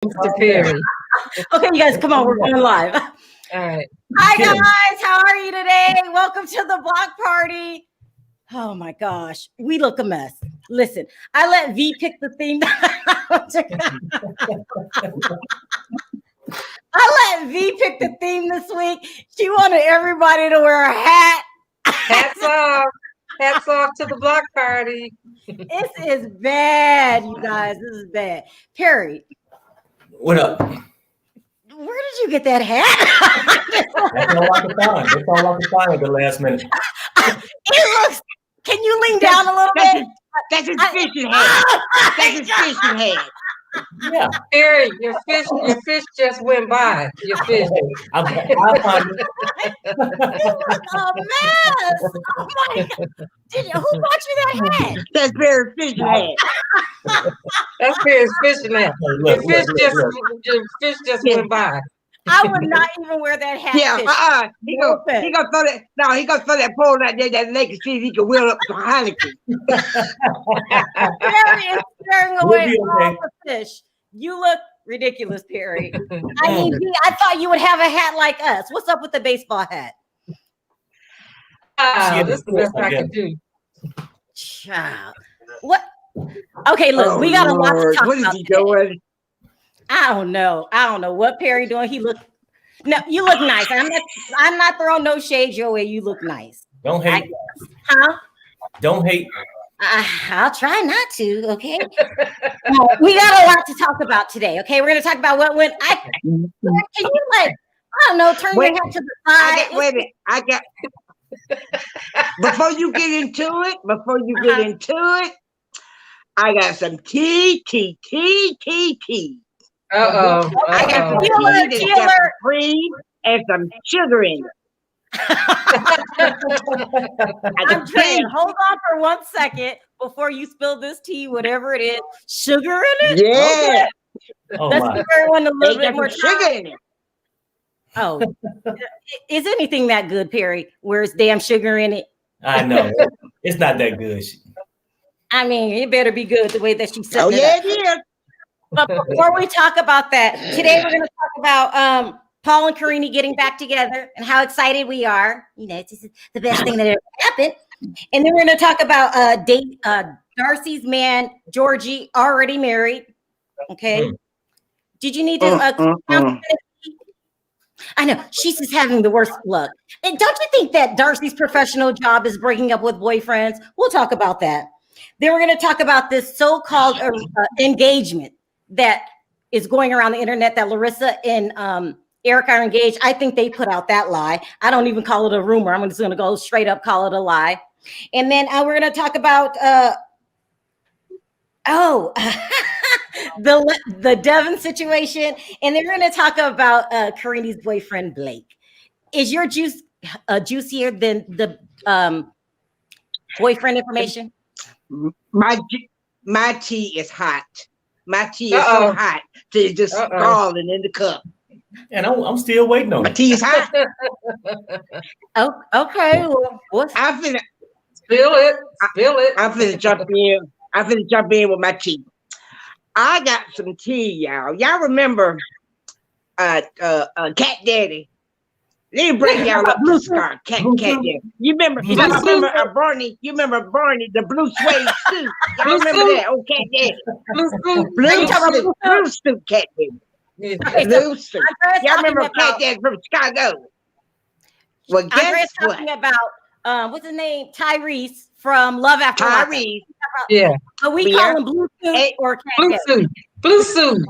Mr. Perry. Okay, you guys, come on, we're going live. All right. Hi guys, how are you today? Welcome to the block party. Oh my gosh, we look a mess. Listen, I let V pick the theme. I let V pick the theme this week. She wanted everybody to wear a hat. Hats off. Hats off to the block party. This is bad, you guys. This is bad. Perry, What up? where did you get that hat? That's all I can find. That's all I can find at the last minute. It looks. Can you lean down a little bit? That's his fishing hat. That's his fishing hat. Yeah. Perry, your fish just went by. Your fish. I'll find it. You look a mess. Oh my God. Who bought you that hat? That's Perry's fishing hat. That's Perry's fishing net. Look, Your fish just went by. I would not even wear that hat. Yeah, he gonna throw that. No, he gonna throw that pole out there that lake and see if he can wheel up some Heineken. Perry is staring away We'll from be all okay. the fish. You look ridiculous, Perry. I mean, I thought you would have a hat like us. What's up with the baseball hat? This is the best I can do. Child. What? Okay, look, we got a lot to talk What is about he today. doing? I don't know what Perry doing. He look. No, you look nice. I'm not throwing no shade your way. You look nice. Don't hate. Huh? Don't hate. I'll try not to. Okay. We got a lot to talk about today. Okay, we're gonna talk about what went. Can you I don't know, turn your head to the side. Wait a minute. I got. Before you get into it, I got some tea. Uh-oh. I got some tea that's got some cream and some sugar in it. Andrea, hold on for 1 second before you spill this tea, whatever it is. Sugar in it? Yeah. Oh Let's my. give everyone a They little bit got more some sugar time. in it. Oh, is anything that good, Perry? Where's damn sugar in it? I know. It's not that good. I mean, it better be good the way that she's setting Oh it yeah, up. it is. But before we talk about that, today we're going to talk about Paul and Karine getting back together and how excited we are. You know, this is the best thing that ever happened. And then we're going to talk about Darcey's man, Georgie, already married. Okay. Did you need to? I know she's just having the worst luck. And don't you think that Darcey's professional job is breaking up with boyfriends? We'll talk about that. Then we're going to talk about this so-called engagement that is going around the internet that Larissa and Eric are engaged. I think they put out that lie. I don't even call it a rumor. I'm just going to go straight up call it a lie. And then we're going to talk about the Devon situation. And then we're going to talk about Karine's boyfriend, Blake. Is your juice juicier than the boyfriend information? My tea is hot. My tea is so hot that it's just scalding in the cup. And I'm still waiting on My it. tea is hot. Oh, okay. Well, I'm finna Spill it. I'm finna jump in. I'm finna jump in with my tea. I got some tea, y'all. Y'all remember Cat Daddy? Let me bring y'all up Blue Scar, Cat Daddy. You remember Barney? You remember Barney, the blue suede suit? Y'all remember that? Oh, Cat Daddy. Blue suit, Cat Daddy. Blue suit. Y'all remember Cat Daddy from Chicago? Well, Andrea's guess what? talking about what's his name? Tyrese from Love After Lockup. Tyrese. Yeah. So we call him Blue Suit or Cat Blue Daddy. suit.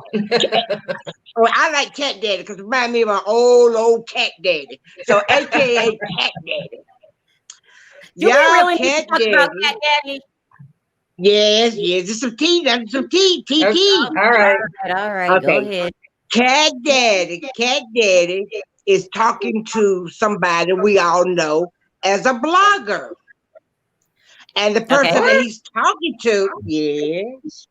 Well, I like Cat Daddy because it reminds me of my old Cat Daddy. So, AKA Cat Daddy. Do we really need to Cat talk about Cat Daddy? Yes, just some tea. That's some tea. All right. All right. Okay. Go ahead. Cat Daddy is talking to somebody we all know as a blogger. And the person that he's talking to, yes,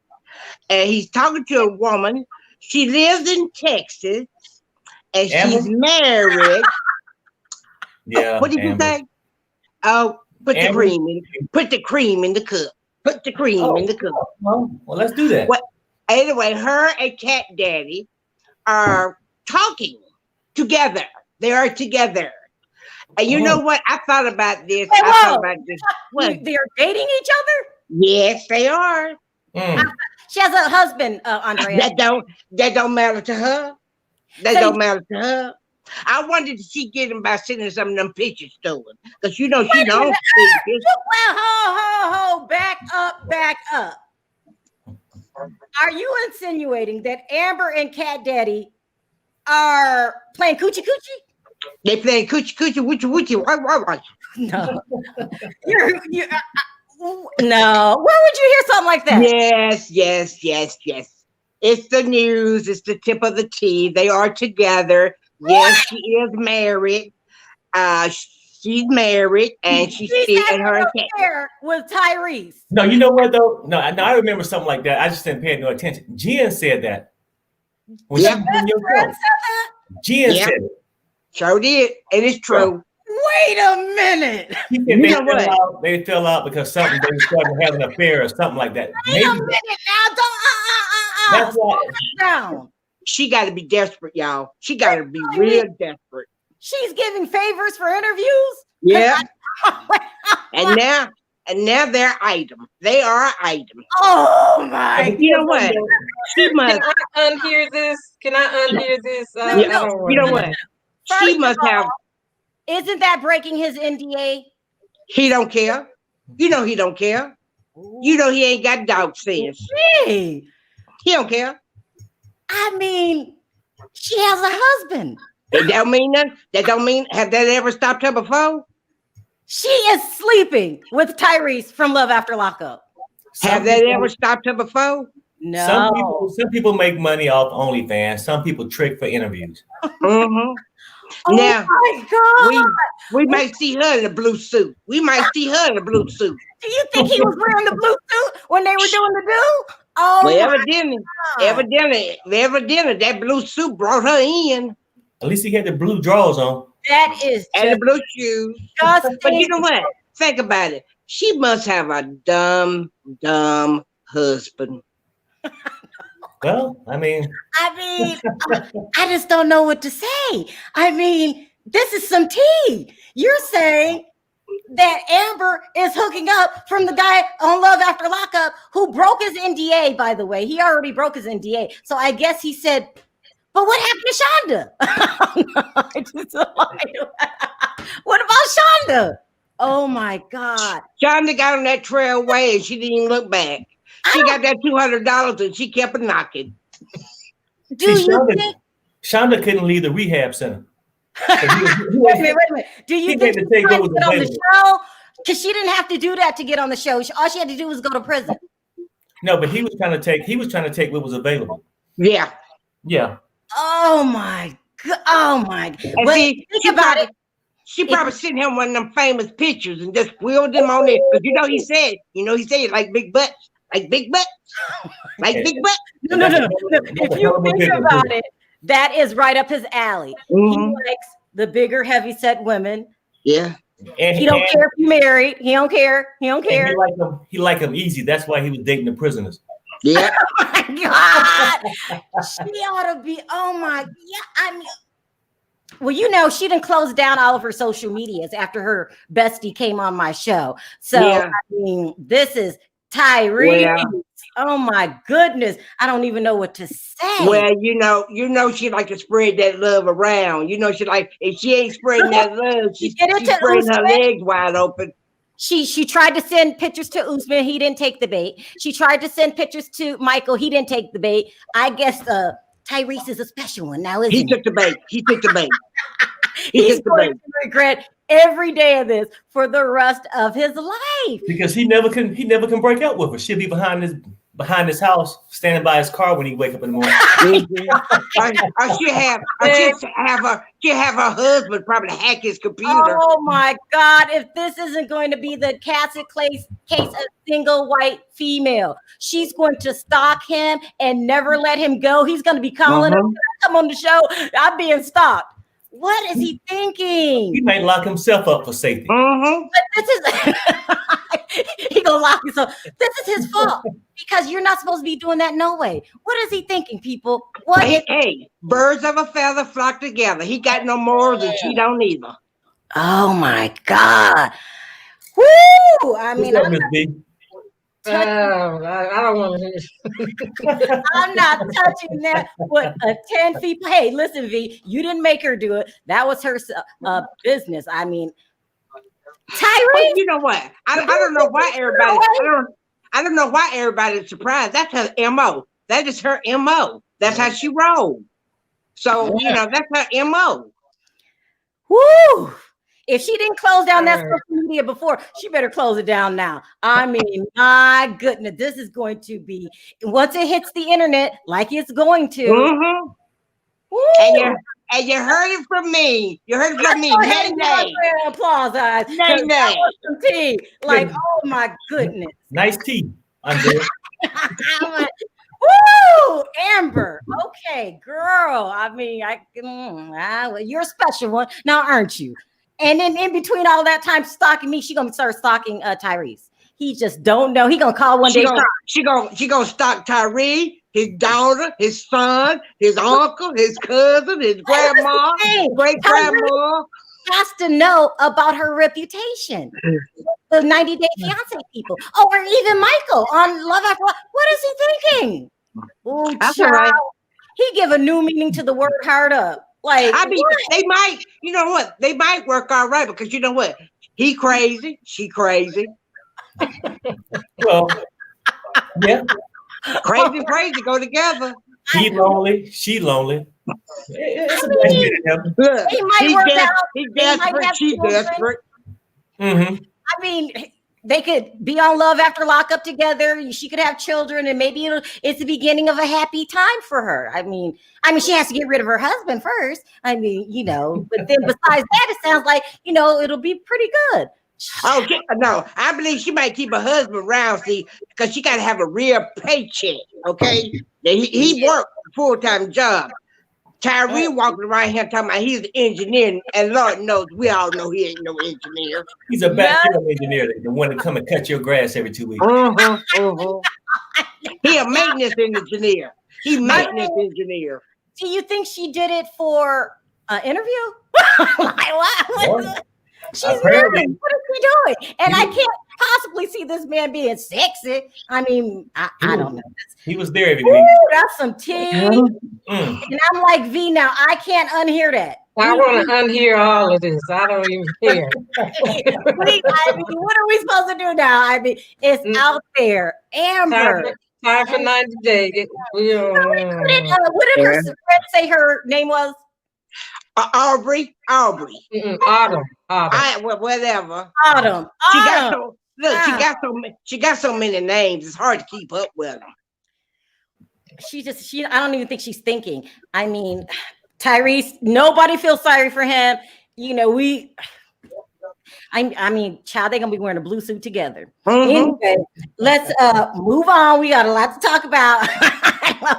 and he's talking to a woman. She lives in Texas, and she's married. Yeah. What did you say? Oh, put the cream in the cup. Put the cream in the cup. Well, let's do that. Anyway, her and Cat Daddy are talking together. They are together. And you know what? I thought about this. Hey, I thought about this. What? They're dating each other? Yes, they are. She has a husband, Andrea. That don't matter to her. That So don't matter to her. I wondered if she get him by sending some of them pictures to him. Because you know she don't. Well, ho, back up. Are you insinuating that Amber and Cat Daddy are playing coochie coochie? They playing coochie coochie woochie woochie. No. No. Where would you hear something like that? Yes. It's the news. It's the tip of the tea. They are together. Yes, she is married. She's married, and she's in her affair with Tyrese. No, you know what though? No, I remember something like that. I just didn't pay no attention. Jen said that. When she was in your show. Jen said it. Sure did, and it's true. Wait a minute. They fell out because they started having an affair or something like that. Wait a minute now. Don't That's why. down. She got to be desperate, y'all. She got to be real desperate. She's giving favors for interviews. Yeah. and now they're item. They are item. Oh my! You know what? She must. Can I unhear this? Can I unhear this? You know what? She must have. Isn't that breaking his NDA? He don't care. You know he don't care. You know he ain't got dog sense. Hey. He don't care. I mean, she has a husband. That don't mean nothing. That don't mean. Have that ever stopped her before? She is sleeping with Tyrese from Love After Lockup. Have that ever stopped her before? No. Some people make money off OnlyFans. Some people trick for interviews. Mm-hmm. Oh now, my God. we might see her in a blue suit. We might see her in a blue suit. Do you think he was wearing the blue suit when they were doing the do? Oh, well, evidently, that blue suit brought her in. At least he had the blue drawers on. That is and the blue shoes. Disgusting. But you know what? Think about it. She must have a dumb husband. Well, I mean, I just don't know what to say. I mean, this is some tea. You're saying that Amber is hooking up from the guy on Love After Lockup who broke his NDA, by the way. He already broke his NDA. So I guess he said, but what happened to Shonda? What about Shonda? Oh my God. Shonda got on that trail way and she didn't even look back. She got that $200 and she kept it knocking. Shonda couldn't leave the rehab center. Wait a minute. Do you think she tried to get on the show? Because she didn't have to do that to get on the show. All she had to do was go to prison. No, but he was trying to take what was available. Yeah. Oh my God. Oh my God. And see, think about it. She probably sent him one of them famous pictures and just wheeled him on it. Because he said like big butts. Like big butts. Like big butts. No. If you think about it, that is right up his alley. Mm-hmm. He likes the bigger, heavy-set women. Yeah. And he don't care if you're married. He don't care. He liked them easy. That's why he was dating the prisoners. Yeah. Oh my God. She ought to be. Oh my. Yeah. I mean. Well, she didn't close down all of her social medias after her bestie came on my show. So I mean, this is Tyrese. Well, oh my goodness. I don't even know what to say. Well, she like to spread that love around. She like, if she ain't spreading that love, she's spreading her legs wide open. She tried to send pictures to Usman. He didn't take the bait. She tried to send pictures to Michael. He didn't take the bait. I guess Tyrese is a special one now, isn't he? He took the bait. He's going to regret every day of this for the rest of his life. Because he never can break up with her. She'll be behind his house, standing by his car when he wake up in the morning. She'll have her husband probably hack his computer. Oh my God. If this isn't going to be the Cassidy case of single white female, she's going to stalk him and never let him go. He's going to be calling him, come on the show. I'm being stalked. What is he thinking? He might lock himself up for safety. Mm-hmm. But this is he gonna lock himself. This is his fault because you're not supposed to be doing that no way. What is he thinking, people? What? Hey, birds of a feather flock together. He got no morals and she don't either. Oh my God! Woo! I mean, What's up, Miss B? I don't want to. I'm not touching that with a 10 feet. Hey, listen, V, you didn't make her do it. That was her business. I mean, Tyree. But you know what? I don't know why everybody. I don't know why everybody's surprised. That's her MO. That is her MO. That's how she rolls. So you know that's her MO. Woo! If she didn't close down that social media before, she better close it down now. I mean, my goodness, this is going to be, once it hits the internet, like it's going to. Mm-hmm. Woo! And you heard it from me. You heard it from me. Nay, nay. Applause, guys. Nay, nay. Some tea. Like, oh my goodness. Nice tea, Andrea. Woo! Amber. Okay, girl. I mean, you're a special one. Now, aren't you? And then in between all that time stalking me, she gonna start stalking Tyrese. He just don't know. He gonna call one day. She gonna stalk Tyree, his daughter, his son, his uncle, his cousin, his grandma, great grandma. Has to know about her reputation. The 90 Day Fiance people. Oh, or even Michael on Love After Love. What is he thinking? Oh, That's all right. He give a new meaning to the word hard up. Like, I mean, they might, you know what? They might work all right because you know what? He crazy, she crazy. Well, yeah. Crazy go together. He lonely, she lonely. It's a nice bit of heaven. Look, he might work out. He's They might desperate, have she's children. desperate. Mm-hmm. I mean, they could be on Love After Lockup together. She could have children, and maybe it's the beginning of a happy time for her. I mean, she has to get rid of her husband first. I mean, you know, but then besides that, it sounds like, you know, it'll be pretty good. Oh no, I believe she might keep her husband around, see, because she got to have a real paycheck. Okay, he worked a full-time job. Tyree walking around here talking about he's an engineer, and Lord knows we all know he ain't no engineer. He's a backyard engineer, the one to come and cut your grass every 2 weeks. He a maintenance engineer. He maintenance engineer. Do you think she did it for an interview? Like, what? She's married. What is she doing? And I can't possibly see this man being sexy. I mean, I don't know. He was there every week. Ooh, that's some tea. And I'm like, V, now I can't unhear that. I want to unhear all of this. I don't even care. I mean, what are we supposed to do now? I mean, it's out there. Amber. Time for 90 days. What did her friend say her name was? Aubrey. Autumn. Whatever. Autumn. She got so many names. It's hard to keep up with them. I don't even think she's thinking. I mean, Tyrese, nobody feels sorry for him. You know, I mean, child, they're gonna be wearing a blue suit together. Anyway, let's move on. We got a lot to talk about.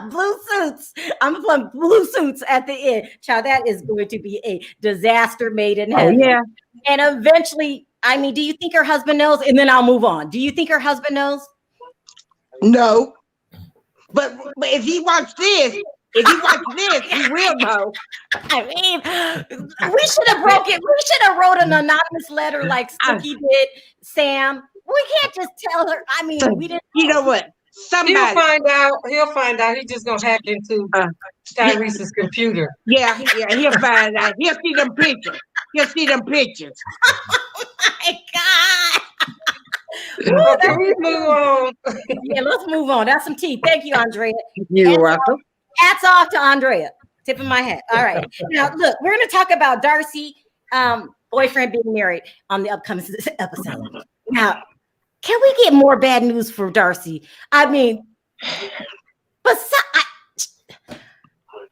Blue suits. I'm gonna put blue suits at the end. Child, that is going to be a disaster made in heaven. Yeah. And eventually, I mean, do you think her husband knows? And then I'll move on. Do you think her husband knows? No. But if he watched this, he will know. I mean, we should have broke it. We should have wrote an anonymous letter like Snooki did, Sam. We can't just tell her. I mean, we didn't. You know what? He'll find out. He's just gonna hack into Tyrese's computer. Yeah, he'll find out. He'll see them pictures. Oh my God. Well, can we move on? Yeah, let's move on. That's some tea. Thank you, Andrea. You're welcome. Hats off to Andrea. Tip of my hat. All right. Now, look, we're going to talk about Darcey, boyfriend being married on the upcoming episode. Now, can we get more bad news for Darcey? I mean,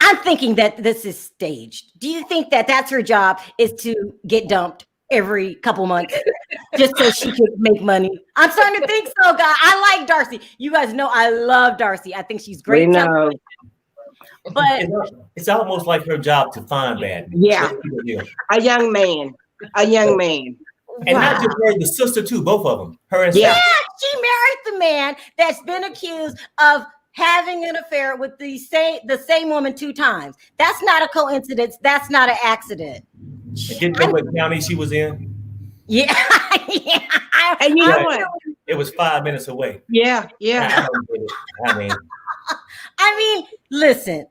I'm thinking that this is staged. Do you think that that's her job, is to get dumped every couple months just so she could make money? I'm starting to think so, guys. I like Darcey. You guys know I love Darcey. I think she's great. But it's almost like her job to find bad. Yeah, a young man. And not just her, the sister too, both of them. Her and yeah, she married the man that's been accused of having an affair with the same woman 2 times. That's not a coincidence. That's not an accident. And didn't know what county she was in? Yeah. And you know what? It was 5 minutes away. Yeah. I mean, listen.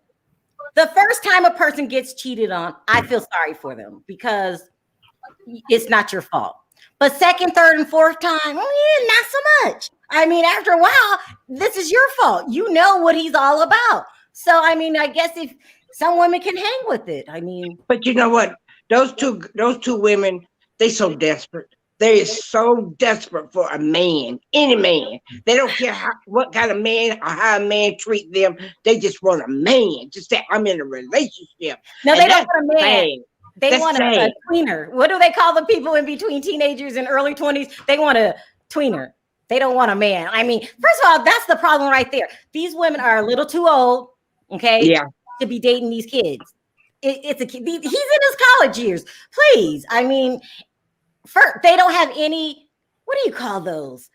The first time a person gets cheated on, I feel sorry for them because it's not your fault. But second, third, and fourth time, not so much. I mean, after a while, this is your fault. You know what he's all about. So, I mean, I guess if some women can hang with it. I mean, but you know what? Those two women, they so desperate. They are so desperate for a man, any man. They don't care what kind of man or how a man treat them. They just want a man. Just say, I'm in a relationship. No, they don't want a man. They That's want a tweener. What do they call the people in between teenagers and early 20s? They want a tweener. They don't want a man. I mean, first of all, that's the problem right there. These women are a little too old, okay, to be dating these kids. It's a kid. He's in his college years. Please. I mean, they don't have any, what do you call those?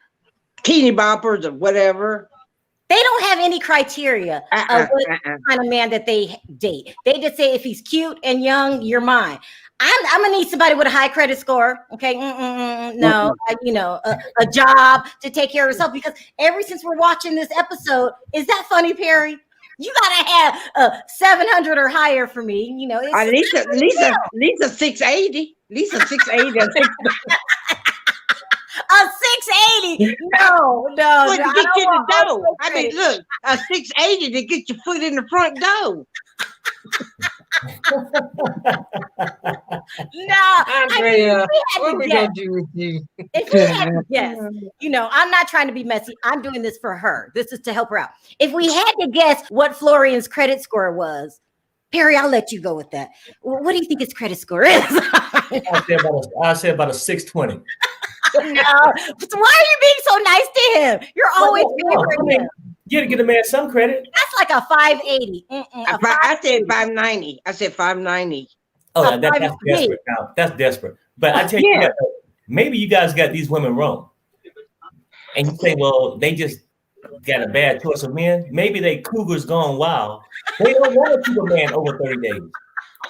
Teeny boppers or whatever. They don't have any criteria of what kind of man that they date. They just say, if he's cute and young, you're mine. I'm gonna need somebody with a high credit score. Okay, no, a job to take care of herself. Because ever since we're watching this episode, is that funny, Perry? You gotta have 700 or higher for me. You know, Lisa 680. Lisa 680. A 680? No. To get you the dough. I mean, look, a 680 to get your foot in the front door. No, Andrea, what we gonna do with you? If we had to guess, I'm not trying to be messy. I'm doing this for her. This is to help her out. If we had to guess what Florian's credit score was, Perry, I'll let you go with that. What do you think his credit score is? I'll say about a 620. No. So why are you being so nice to him? You're always favoring him. You gotta get a man some credit. That's like a 580. I said 590. I said 590. Oh, that's desperate. Now, that's desperate. But I tell you what, maybe you guys got these women wrong. And you say, well, they just got a bad choice of men. Maybe they cougars gone wild. They don't want to keep a man over 30 days.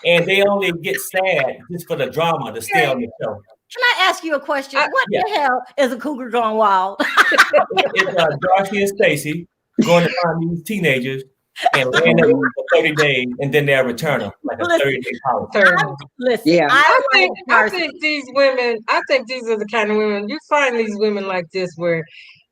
And they only get sad just for the drama to stay on the show. Can I ask you a question? What the hell is a cougar gone wild? It's Darcey and Stacey going to find these teenagers and land them for 30 days, and then they'll return them like a 30-day policy. Listen, I think these women, I think these are the kind of women, you find these women like this where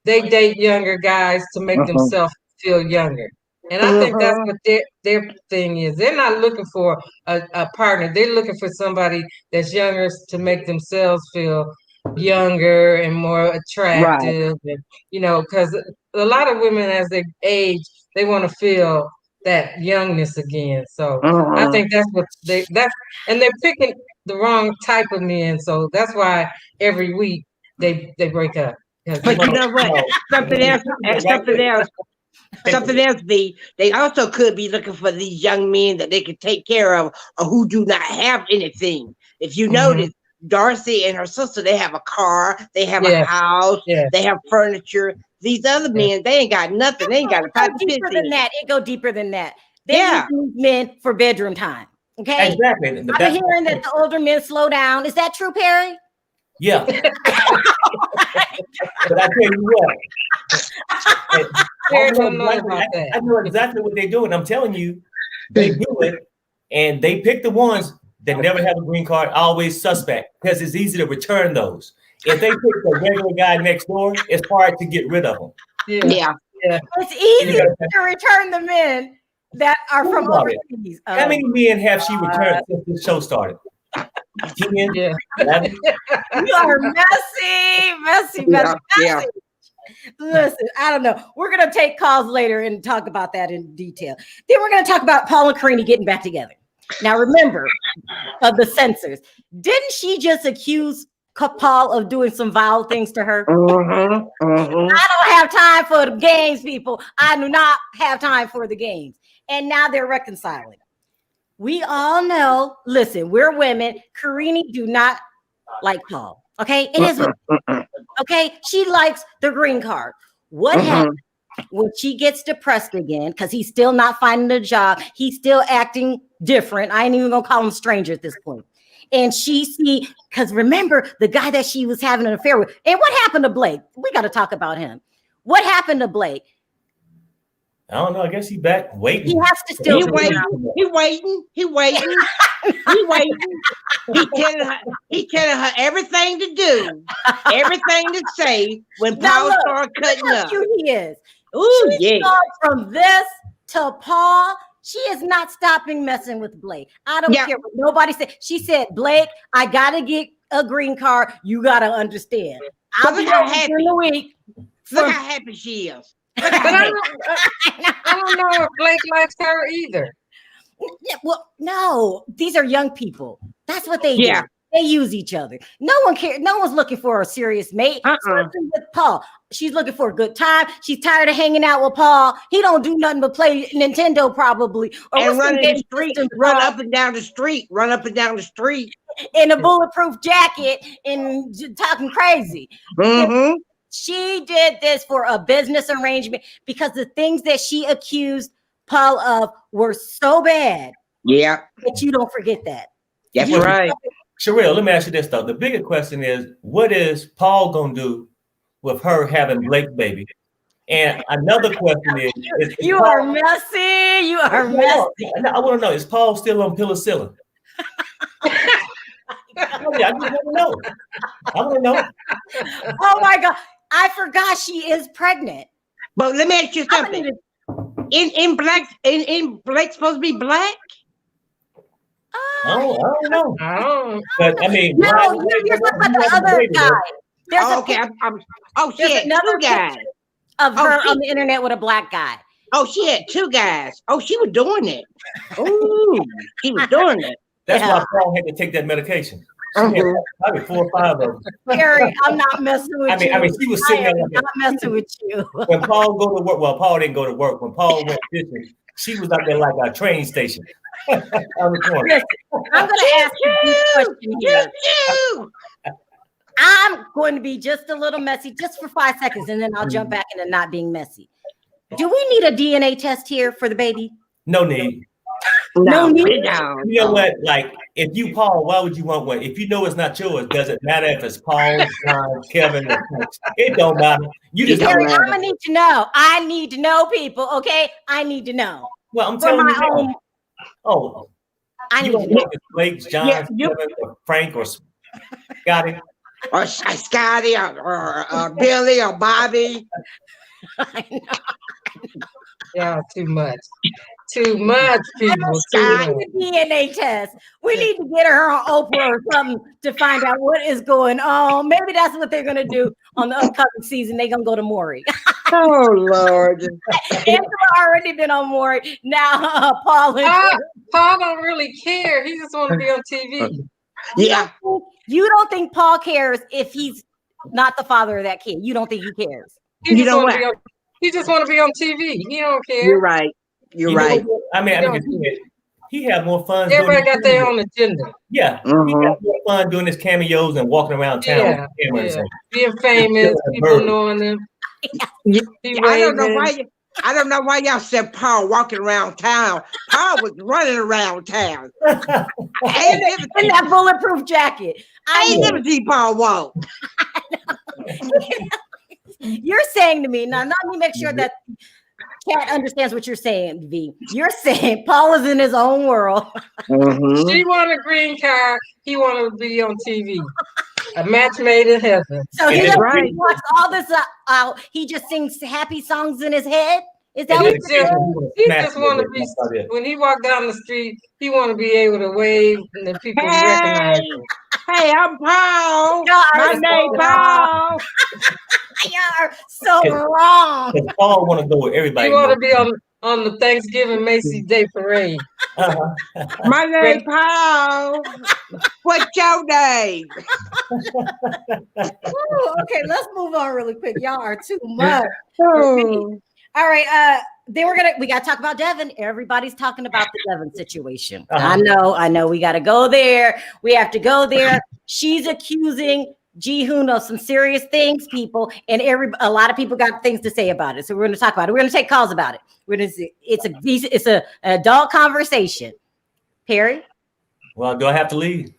they date younger guys to make themselves feel younger. And I think that's what their thing is. They're not looking for a partner. They're looking for somebody that's younger to make themselves feel younger and more attractive. Right. And, because a lot of women, as they age, they want to feel that youngness again. So I think that's what and they're picking the wrong type of men. So that's why every week they break up. But you know what? Something else, they also could be looking for these young men that they can take care of or who do not have anything. If you notice, Darcey and her sister, they have a car, they have a house, they have furniture. These other men, they ain't got nothing. They ain't got a pot of deeper than that. It go deeper than that. They use men for bedroom time. Okay. Exactly. I'm hearing that the older men slow down. Is that true, Perry? Yeah. But I tell you what, I know exactly what they do, and I'm telling you, they do it, and they pick the ones that never have a green card, always suspect, because it's easy to return those. If they pick the regular guy next door, it's hard to get rid of them. Yeah. It's easy to return the men that are from overseas. How many men have she returned since the show started? 10? You are messy. Listen, I don't know. We're going to take calls later and talk about that in detail. Then we're going to talk about Paul and Karine getting back together. Now, remember, the censors, didn't she just accuse Paul of doing some vile things to her? I don't have time for the games, people. I do not have time for the games. and now they're reconciling. We all know, listen, we're women. Karine do not like Paul. Okay, it is. Okay, she likes the green card. What happens when she gets depressed again? Because he's still not finding a job. He's still acting different. I ain't even gonna call him stranger at this point. And she see, because remember the guy that she was having an affair with. And what happened to Blake? We got to talk about him. What happened to Blake? I don't know. I guess he's back waiting. He has to still. He waiting. He waiting. He waiting. He waiting. He telling her everything to do, everything to say when Paul starts cutting up. Cute he is. Ooh, yeah. From this to Paul, she is not stopping messing with Blake. I don't care what nobody said. She said, Blake, I gotta get a green card. You gotta understand. I'll be happy in the week. Look how happy she is. But I don't know if Blake likes her either. Yeah, well, no, these are young people. That's what they do. They use each other. No one cares. No one's looking for a serious mate. Especially with Paul. She's looking for a good time. She's tired of hanging out with Paul. He don't do nothing but play Nintendo probably. Or and run in the street, run up and down the street, run up and down the street. In a bulletproof jacket and talking crazy. She did this for a business arrangement because the things that she accused Paul of were so bad. Yeah. That you don't forget that. That's right. Sharrell, let me ask you this though. The bigger question is, what is Paul gonna do with her having Blake's baby? And another question is you are messy. You are messy. I want to know, is Paul still on penicillin? I just want to know. I want to know. Oh my God. I forgot she is pregnant. But let me ask you something. In Blake's supposed to be black? I don't know. But I mean, no, you're talking about the other guy. There's she had two guys of her on the internet with a black guy. Oh, she had two guys. Oh, she was doing it. Oh, she was doing it. That's why Paul had to take that medication. Probably 4 or 5 of them. Gary, I'm not messing with you. I mean, she was sitting there like not messing with you. When Paul go to work, well, Paul didn't go to work. When Paul went fishing, she was out there like a train station. Listen, I'm going to ask you this question here. I'm going to be just a little messy, just for 5 seconds, and then I'll jump back into not being messy. Do we need a DNA test here for the baby? No need. No need. You know what? Like, if you Paul, why would you want one? If you know it's not yours, does it matter if it's Paul, John, Kevin, or it don't matter. You just I'm gonna need to know. I need to know, people. Okay, I need to know. Well, I'm telling you. I need to know if it's Blake, John, Kevin, or Frank, or Scotty, or Scotty, or Billy, or Bobby. I know. Yeah, too much. Too much, people. DNA test. We need to get her on Oprah or something to find out what is going on. Maybe that's what they're gonna do on the upcoming season. They're gonna go to Maury. Oh Lord! Angela already been on Maury. Now Paul don't really care. He just want to be on TV. Yeah. You don't think Paul cares if he's not the father of that kid? You don't think he cares? He just want to be on TV. He don't care. You're right. You're right. I mean, he had more fun. Everybody got their own agenda. Yeah, he had more fun doing his cameos and walking around town. Being famous, people knowing him. I don't know why y'all said Paul walking around town. Paul was running around town. In that bulletproof jacket. I ain't never seen Paul walk. You're saying to me, now let me make sure that Cat understands what you're saying, V. You're saying Paul is in his own world. She want a green card. He want to be on TV. A match made in heaven. So he doesn't watch all this out. He just sings happy songs in his head. Is that what he just want to be? When he walk down the street, he want to be able to wave and the people recognize him. Hey, I'm Paul. My name Paul. You're so wrong. Paul want to go with everybody. You want to be on the Thanksgiving Macy's Day Parade. My name Paul. What's your name? Okay, let's move on really quick. Y'all are too much. All right, we got to talk about Devin. Everybody's talking about the Devin situation. I know. We got to go there. We have to go there. She's accusing Jihoon of some serious things, people, and a lot of people got things to say about it. So we're going to talk about it. We're going to take calls about it. It's an adult conversation. Perry? Well, do I have to leave?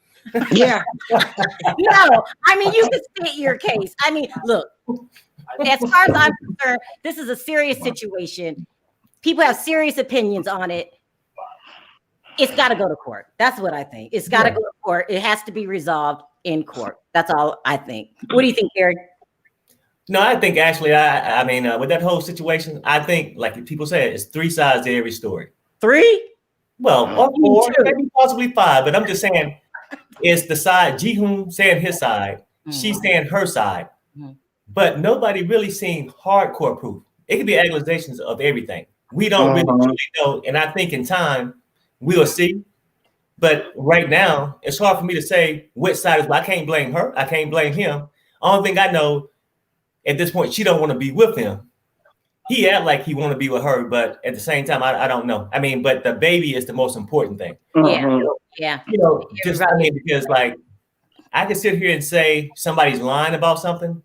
Yeah. No, I mean, you can state your case. I mean, look, as far as I'm concerned, this is a serious situation. People have serious opinions on it. It's got to go to court. That's what I think. It's got to go to court. It has to be resolved in court. That's all I think. What do you think, Eric? No, I think actually, I mean, with that whole situation, I think, like people say, it's 3 sides to every story. 3? Well, or 4, maybe possibly 5. But I'm just saying, it's the side, Jihoon saying his side, she's saying her side. But nobody really seen hardcore proof. It could be accusations of everything. We don't really know. And I think in time, we'll see. But right now, it's hard for me to say which side is. I can't blame her. I can't blame him. Only thing I know at this point, she don't want to be with him. He act like he want to be with her, but at the same time, I don't know. I mean, but the baby is the most important thing. Yeah. Just I mean, because like I can sit here and say somebody's lying about something,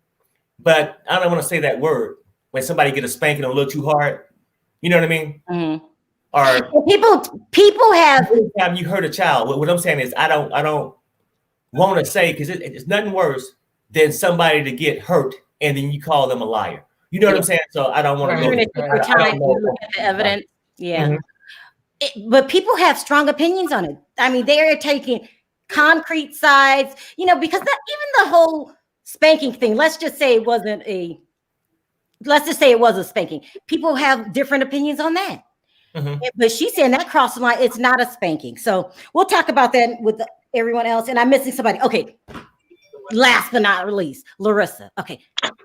but I don't want to say that word when somebody get a spanking a little too hard. You know what I mean? Or people have. Every time you hurt a child, what I'm saying is I don't want to say because it's nothing worse than somebody to get hurt and then you call them a liar. You know what I'm saying? So I don't want to. You're going to take your time to look at the evidence. Yeah. But people have strong opinions on it. I mean, they are taking concrete sides, because even the whole spanking thing, let's just say it was a spanking. People have different opinions on that. But she's saying that crossed the line. It's not a spanking. So we'll talk about that with everyone else. And I'm missing somebody. Okay. Last but not least, Larissa. Okay.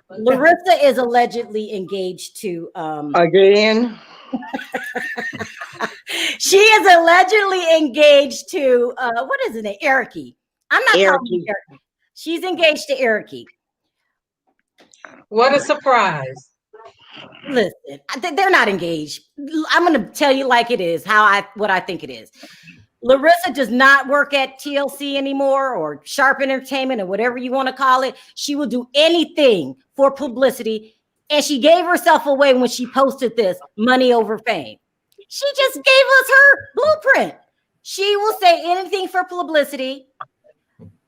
Larissa is allegedly engaged to again. She is allegedly engaged to what is it? Ericy. I'm not calling her Ericy. She's engaged to Ericy. What a surprise. Listen, they're not engaged. I'm going to tell you like it is, what I think it is. Larissa does not work at TLC anymore or Sharp Entertainment or whatever you want to call it. She will do anything for publicity. And she gave herself away when she posted this money over fame. She just gave us her blueprint. She will say anything for publicity,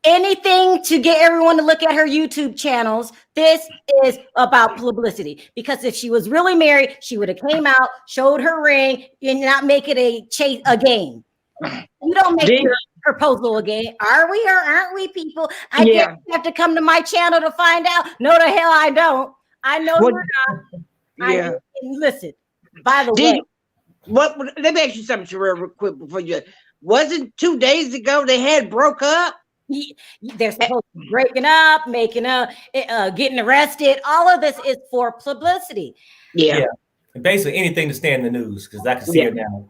anything to get everyone to look at her YouTube channels. This is about publicity, because if she was really married, she would have came out, showed her ring, and not make it a game. You don't make your proposal a game. Are we or aren't we, people? I guess you have to come to my channel to find out. No, the hell I don't. I know you're not. Listen, by the way. Let me ask you something, Sharrell, real quick before you. Wasn't 2 days ago they had broke up? They're supposed to be breaking up, making up, getting arrested. All of this is for publicity. Yeah. Basically anything to stay in the news, because I can see it now.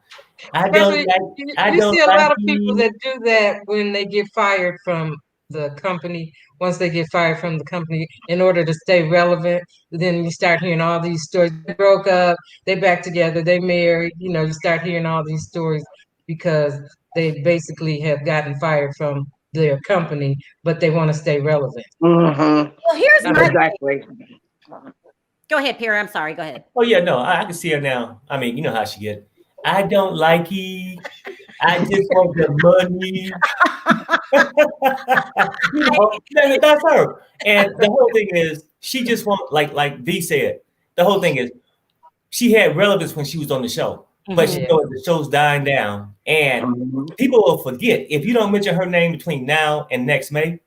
You see a lot of people that do that when they get fired from the company. Once they get fired from the company, in order to stay relevant, then you start hearing all these stories. They broke up, they back together, they married. You start hearing all these stories because they basically have gotten fired from their company, but they want to stay relevant. Well, here's my thing. Go ahead, Perry. I'm sorry. Go ahead. Oh yeah, no, I can see her now. I mean, you know how she get. I don't like it. I just want the money. That's her. And the whole thing is, she just want, like V said, the whole thing is, she had relevance when she was on the show, but she knows the show's dying down, and people will forget if you don't mention her name between now and next May.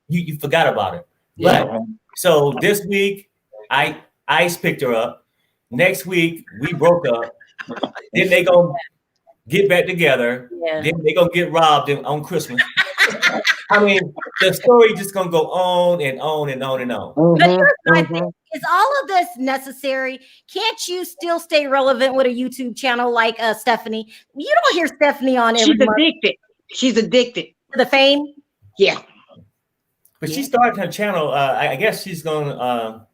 You forgot about her. But so this week, Ice picked her up. Next week, we broke up. Then they gonna get back together. Then they gonna get robbed on Christmas. I mean, the story just gonna go on and on and on and on. But here's my thing: is all of this necessary? Can't you still stay relevant with a YouTube channel like Stephanie? You don't hear Stephanie on every month. Addicted. She's addicted to the fame. Yeah, but she started her channel. I guess she's gonna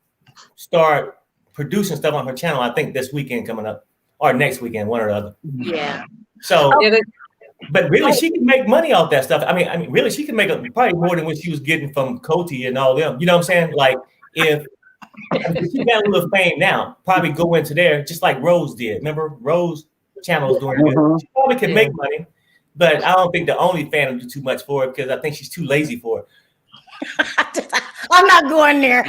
start producing stuff on her channel. I think this weekend coming up or next weekend, one or the other. Yeah. So, but really, she can make money off that stuff. I mean, really, she can make probably more than what she was getting from Coty and all them. You know what I'm saying? Like, if she got a little fame now, probably go into there just like Rose did. Remember, Rose channel is doing good. She probably can make money, but I don't think the OnlyFans will do too much for it because I think she's too lazy for it. I'm not going there.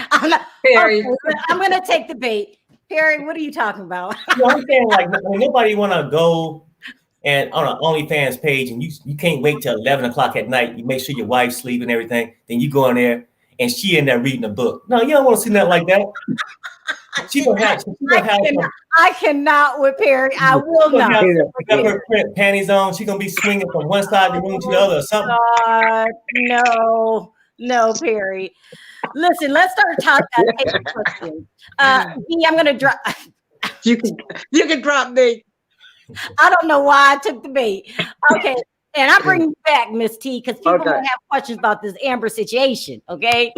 Perry. Okay, I'm going to take the bait. Perry, what are you talking about? You know, I'm saying, like, nobody want to go and on an OnlyFans page and you can't wait till 11 o'clock at night. You make sure your wife's sleeping and everything. Then you go in there and she in there reading a book. No, you don't want to see nothing like that. I cannot with Perry. I will not. Have her panties on. She's going to be swinging from one side of the room to the other or something. No, Perry. Listen, let's start talking questions. B, I'm going to drop. You can drop me. I don't know why I took the bait. Okay. And I bring you back, Miss T, because people might have questions about this Amber situation. Okay.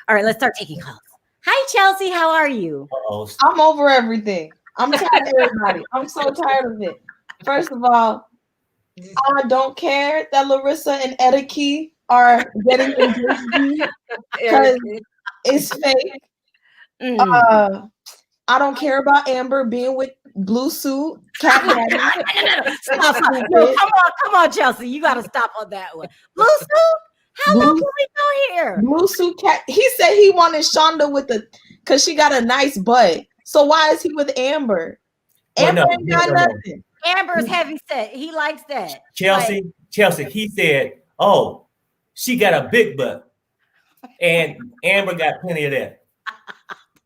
All right. Let's start taking calls. Hi, Chelsea. How are you? Uh-oh. I'm over everything. I'm tired of everybody. I'm so tired of it. First of all, I don't care that Larissa and Ediki are getting engaged because it's fake. I don't care about Amber being with Blue Suit. Cat Stop. No, come on, Chelsea. You got to stop on that one. Blue Suit? How long can we go here? Blue Suit Cat. He said he wanted Shonda because she got a nice butt. So why is he with Amber? Amber ain't got nothing. Amber's heavy set. He likes that. Chelsea, he said, oh, she got a big butt. And Amber got plenty of that.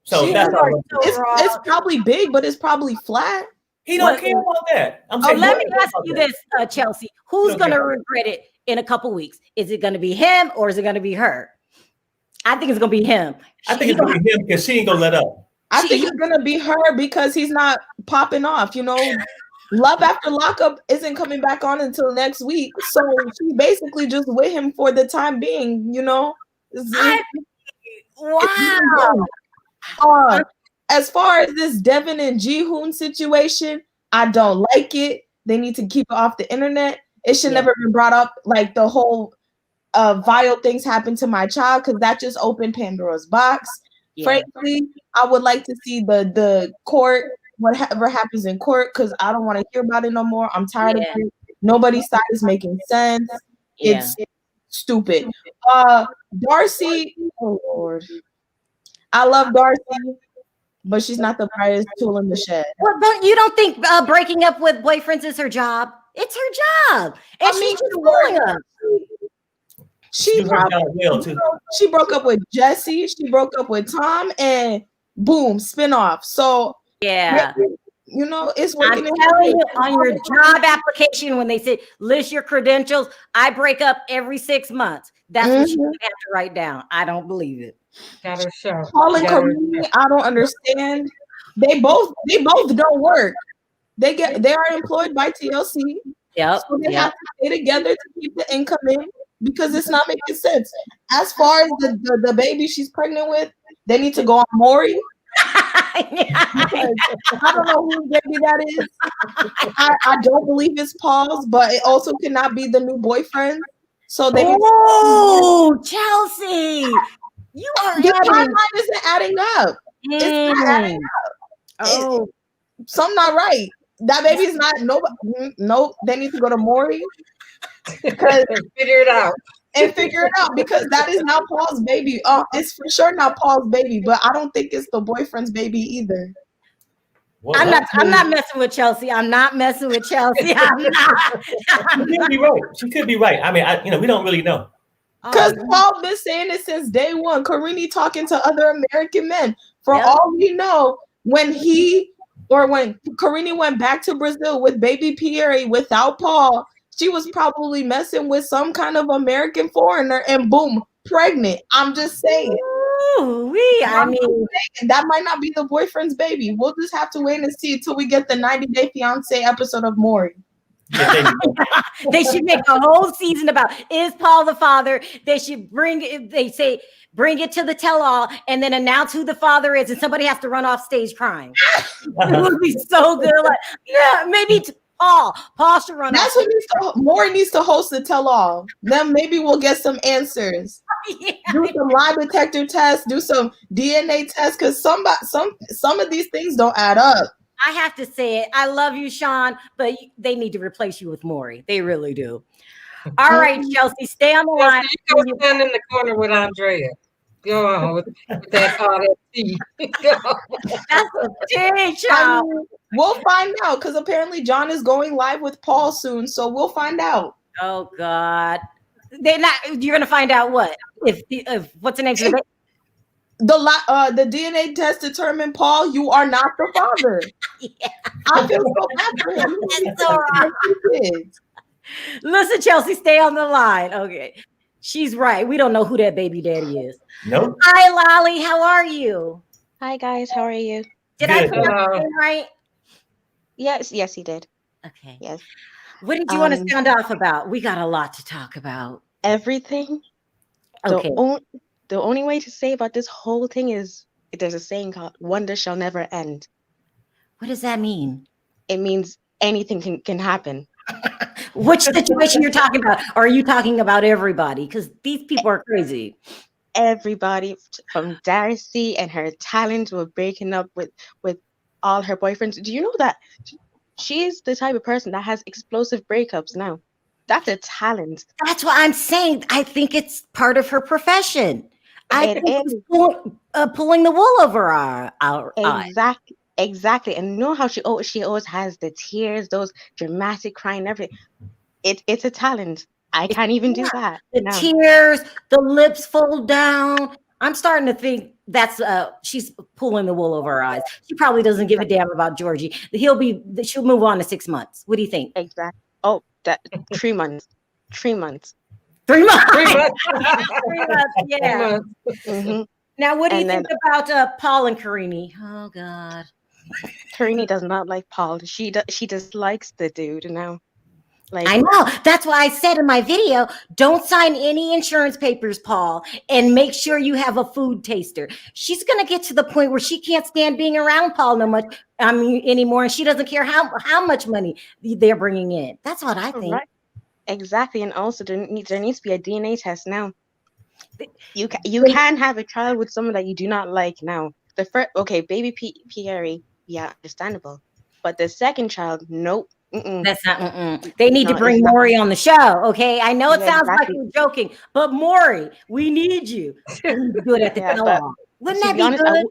So that's all. It's probably big, but it's probably flat. He don't care about that. Let me ask you this, Chelsea. Who's going to regret it in a couple weeks? Is it going to be him or is it going to be her? I think it's going to be him. I think it's going to be him because she ain't going to let up. I think it's going to be her because he's not popping off. You know, Love After Lockup isn't coming back on until next week. So she's basically just with him for the time being, you know? Wow. As far as this Deavan and Jihoon situation, I don't like it. They need to keep it off the internet. It should never been brought up. Like the whole vile things happened to my child because that just opened Pandora's box. Yeah. Frankly, I would like to see the court, whatever happens in court, because I don't want to hear about it no more. I'm tired of it. Nobody's side is making sense. Yeah. It's stupid. Darcey, oh Lord. I love Darcey, but she's not the brightest tool in the shed. Well, you don't think breaking up with boyfriends is her job? It's her job. And she's just fooling us. She broke up with Jesse. She broke up with Tom, and boom, spinoff. So yeah, you know it's working. I'm telling you, on your job application when they say list your credentials, I break up every 6 months. That's what you have to write down. I don't believe it. Got her show. Paul and Karine, I don't understand. They both don't work. They are employed by TLC. Yep. So they have to stay together to keep the income in because it's not making sense. As far as the baby she's pregnant with, they need to go on Maury. I don't know whose baby that is. I don't believe it's Paul's, but it also cannot be the new boyfriend. So they Chelsea. You are the timeline isn't adding up. It's not adding up. Oh, something not right. That baby is not no. They need to go to Maury and figure it out. Because that is not Paul's baby. It's for sure not Paul's baby, but I don't think it's the boyfriend's baby either. I'm not messing with Chelsea. I'm not messing with Chelsea. I'm not. She could be right. She could be right. I mean, we don't really know. Because Paul been saying it since day one. Karine talking to other American men. For all we know, when Karine went back to Brazil with baby Pierre without Paul, she was probably messing with some kind of American foreigner and boom, pregnant. I'm just saying. That might not be the boyfriend's baby. We'll just have to wait and see until we get the 90 Day Fiance episode of Maury. Yeah, They should make a whole season about is Paul the father. They should bring it to the tell-all and then announce who the father is, and somebody has to run off stage crying. It would be so good. Like, yeah, maybe Paul. Paul should run. That's what Maury needs to host the tell-all. Then maybe we'll get some answers. Yeah. Do some lie detector tests. Do some DNA tests, because some of these things don't add up. I have to say it. I love you, Sean, but they need to replace you with Maury. They really do. All right, Chelsea, stay on the line. You go stand in the corner with Andrea. Go on with that all that tea. That's a tea, child. We'll find out, because apparently John is going live with Paul soon, so we'll find out. God, you're gonna find out what if what's the name of it? The DNA test determined, Paul, you are not the father. Yeah. I feel so bad for him. That's so right. Listen, Chelsea, stay on the line. Okay. She's right. We don't know who that baby daddy is. Nope. Hi, Lolly. How are you? Hi, guys. How are you? Did I pronounce your name right? Yes, you did. Okay. Yes. What did you want to sound off about? We got a lot to talk about. Everything. Okay. The only way to say about this whole thing is there's a saying called "wonder shall never end." What does that mean? It means anything can happen. Which situation you're talking about? Or are you talking about everybody? Because these people are crazy. Everybody from Darcey and her talent were breaking up with all her boyfriends. Do you know that she is the type of person that has explosive breakups now? That's a talent. That's what I'm saying. I think it's part of her profession. I think it's pulling the wool over our eyes. Exactly. And know how she always has the tears, those dramatic crying, everything. It's a talent. I can't even do that. The tears, the lips fold down. I'm starting to think that's she's pulling the wool over her eyes. She probably doesn't give a damn about Georgie. She'll move on to 6 months. What do you think? Exactly. Oh, that 3 months. 3 months. 3 months. 3 months. 3 months. Yeah. Mm-hmm. Now, what do you think about Paul and Karine? Oh God. Karine does not like Paul. She dislikes the dude now. Like, I know. That's why I said in my video, don't sign any insurance papers, Paul, and make sure you have a food taster. She's going to get to the point where she can't stand being around Paul anymore, and she doesn't care how much money they're bringing in. That's what I think. Right. Exactly. And also there needs to be a DNA test now. You can have a child with someone that you do not like now. The first, baby Pierre, yeah, understandable. But the second child, nope. That's not. They need to bring Maury on the show. Okay, I know it sounds like you're joking, but Maury, we need you. Good at the tell-all. Wouldn't that be good?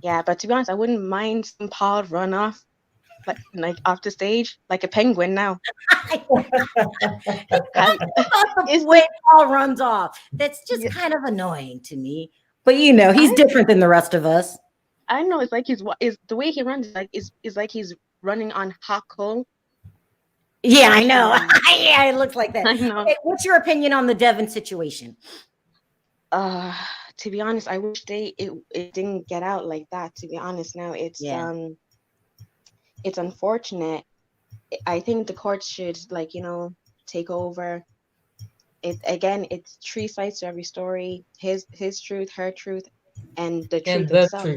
Yeah, but to be honest, I wouldn't mind some Paul run off, like off the stage like a penguin now. The way Paul runs off, that's just kind of annoying to me. But he's different than the rest of us. I know it's like the way he runs is like he's running on hot coal. Yeah, I know. Yeah, it looks like that. I know. Okay, what's your opinion on the Deavan situation? To be honest, I wish it didn't get out like that. To be honest, now it's unfortunate. I think the courts should take over. It's 3 sides to every story. His truth, her truth, and the truth itself.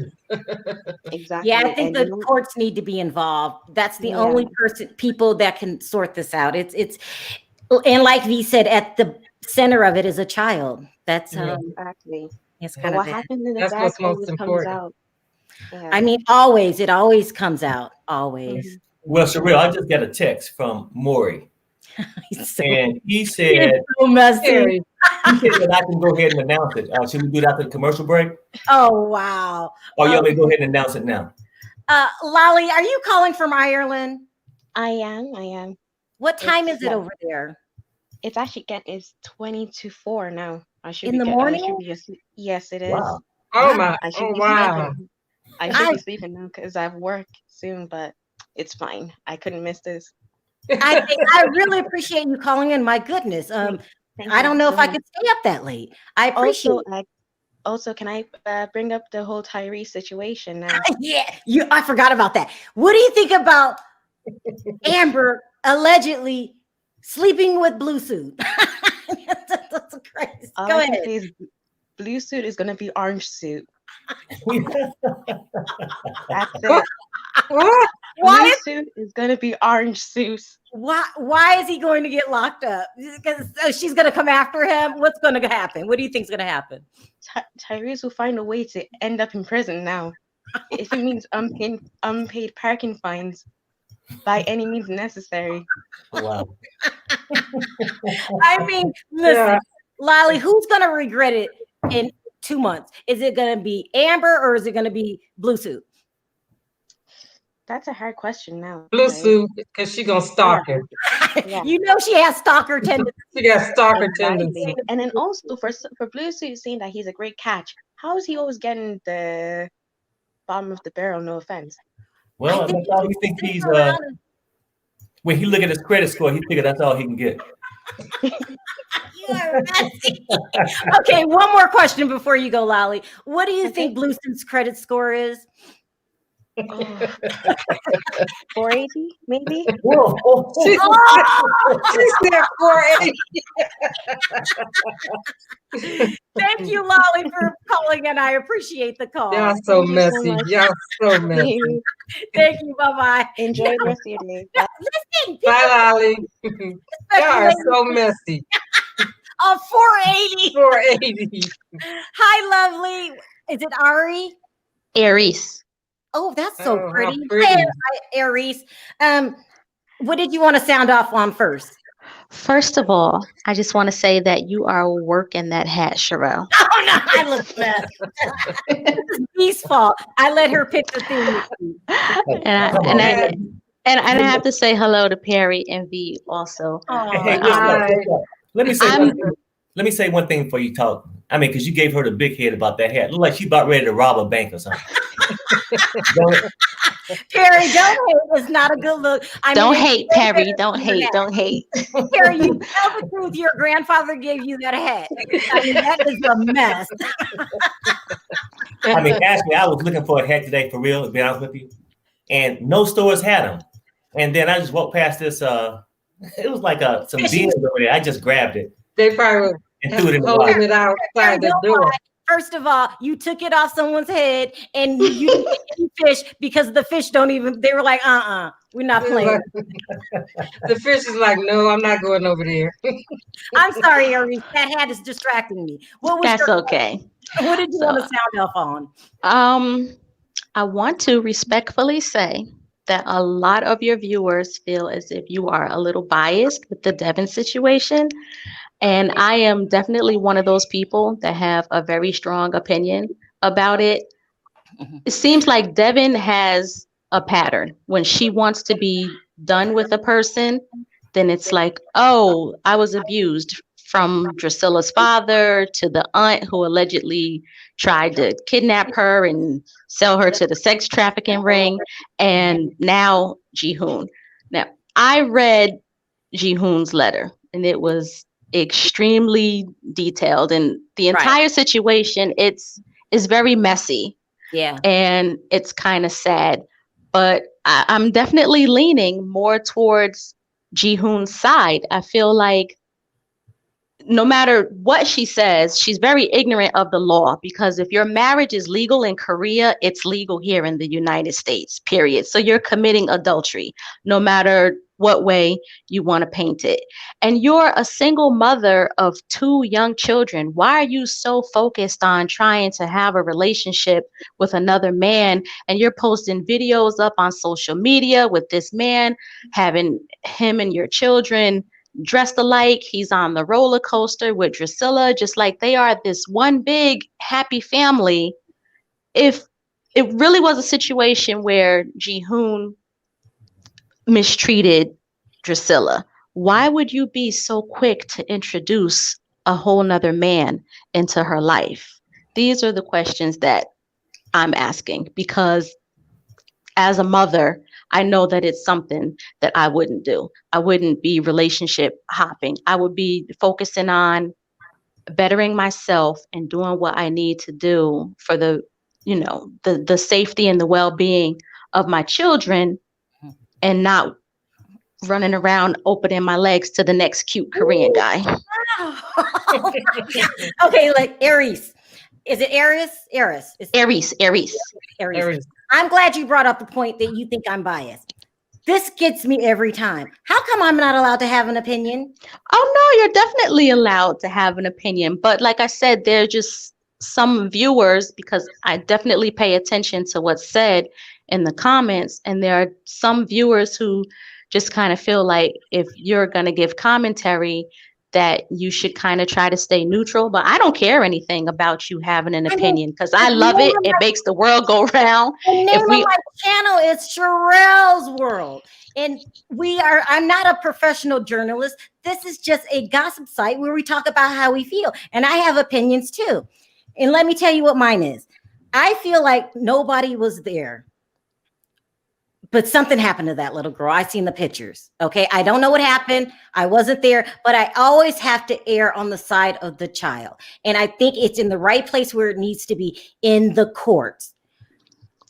Exactly. Yeah, I think the courts need to be involved. That's the only people that can sort this out. It's and like V said, at the center of it is a child. That's exactly. It's kind of what happened in the back always comes out. Yeah. I mean, it always comes out. Always. Mm-hmm. Well, Sharrell, I just got a text from Maury. And he said, so messy. He said that I can go ahead and announce it. Should we do it after the commercial break? Oh, wow. Or you want me to go ahead and announce it now? Lolly, are you calling from Ireland? I am. What time is it over there? It's actually it's 20 to 4 now. I should in the morning. Yes, it is. Wow. Oh my! I should be sleeping now because I have work soon, but it's fine. I couldn't miss this. I really appreciate you calling in. My goodness. I don't know if I could stay up that late. I appreciate it. Also, can I bring up the whole Tyrese situation now? I forgot about that. What do you think about Amber allegedly sleeping with Blue Suit. That's crazy. All Go I can ahead. say is blue suit is gonna be orange suit. That's it. What? Blue suit is gonna be orange suit. Why is he going to get locked up? Because she's going to come after him. What's going to happen? What do you think is going to happen? Tyrese will find a way to end up in prison now. If it means unpaid parking fines, by any means necessary. Wow. I mean, listen, Lolly, who's going to regret it in 2 months? Is it going to be Amber or is it going to be Blue Suit? That's a hard question now. Blue Suit, because she's going to stalk her. Yeah. You know she has stalker tendencies. She got stalker tendencies. And then also for Blue Suit saying that he's a great catch, how is he always getting the bottom of the barrel? No offense. Well, that's all he thinks he's. When he look at his credit score, he figure that's all he can get. You are messy. Okay, one more question before you go, Lolly. What do you think Blue Suit's credit score is? 480, maybe. Whoa. She said 480. Thank you, Lolly, for calling, and I appreciate the call. Y'all so messy. Y'all so messy. Thank you. Bye-bye. Enjoy the rest of your day. Listen. Bye, Lolly. Y'all are so messy. 480. 480. Hi, lovely. Is it Ari? Aries. Oh, that's so pretty. Pretty. Hi, Aries. What did you want to sound off on first? First of all, I just want to say that you are working that hat, Sharrell. Oh no, I look mess. It's B's fault. I let her pick the thing. And I have to say hello to Perry and V also. Hey, let me say one thing before you talk. I mean, because you gave her the big head about that hat. Look like she about ready to rob a bank or something. Perry, don't hate. It's not a good look. Don't hate, Perry. Don't hate. Don't hate. Perry, you tell the truth. Your grandfather gave you that hat. I mean, that is a mess. I mean, actually, I was looking for a hat today for real, to be honest with you. And no stores had them. And then I just walked past this. It was like some beans over there. I just grabbed it. They probably and threw it in the holding water. it outside the door. First of all, you took it off someone's head and you didn't get any fish because the fish don't even, they were like, we're not playing. The fish is like, no, I'm not going over there. I'm sorry, Aries. That hat is distracting me. That's okay. What did you want to sound off on? I want to respectfully say that a lot of your viewers feel as if you are a little biased with the Devin situation. And I am definitely one of those people that have a very strong opinion about it. It seems like Devin has a pattern. When she wants to be done with a person, then it's like, oh, I was abused, from Drusilla's father to the aunt who allegedly tried to kidnap her and sell her to the sex trafficking ring, and now Jihoon. Now, I read Jihoon's letter, and it was extremely detailed, and the entire situation is very messy. Yeah, and it's kind of sad, but I'm definitely leaning more towards Jihoon's side. I feel like no matter what she says, she's very ignorant of the law, because if your marriage is legal in Korea, it's legal here in the United States, period. So you're committing adultery, no matter what way you want to paint it. And you're a single mother of 2 young children. Why are you so focused on trying to have a relationship with another man? And you're posting videos up on social media with this man, having him and your children dressed alike. He's on the roller coaster with Drusilla, just like they are this one big happy family. If it really was a situation where Jihoon mistreated Drusilla, why would you be so quick to introduce a whole nother man into her life? These are the questions that I'm asking, because as a mother, I know that it's something that I wouldn't do. I wouldn't be relationship hopping. I would be focusing on bettering myself and doing what I need to do for the safety and the well-being of my children, and not running around opening my legs to the next cute Korean guy. Okay, like Aries. Is it Aries? Aries. I'm glad you brought up the point that you think I'm biased. This gets me every time. How come I'm not allowed to have an opinion? Oh, no, you're definitely allowed to have an opinion. But like I said, there are just some viewers, because I definitely pay attention to what's said in the comments. And there are some viewers who just kind of feel like if you're going to give commentary, that you should kind of try to stay neutral. But I don't care anything about you having an opinion, because I love it. It makes the world go round. The name of my channel is Sharrell's World. And I'm not a professional journalist. This is just a gossip site where we talk about how we feel. And I have opinions too. And let me tell you what mine is. I feel like nobody was there, but something happened to that little girl. I seen the pictures. Okay. I don't know what happened. I wasn't there, but I always have to err on the side of the child. And I think it's in the right place where it needs to be, in the courts.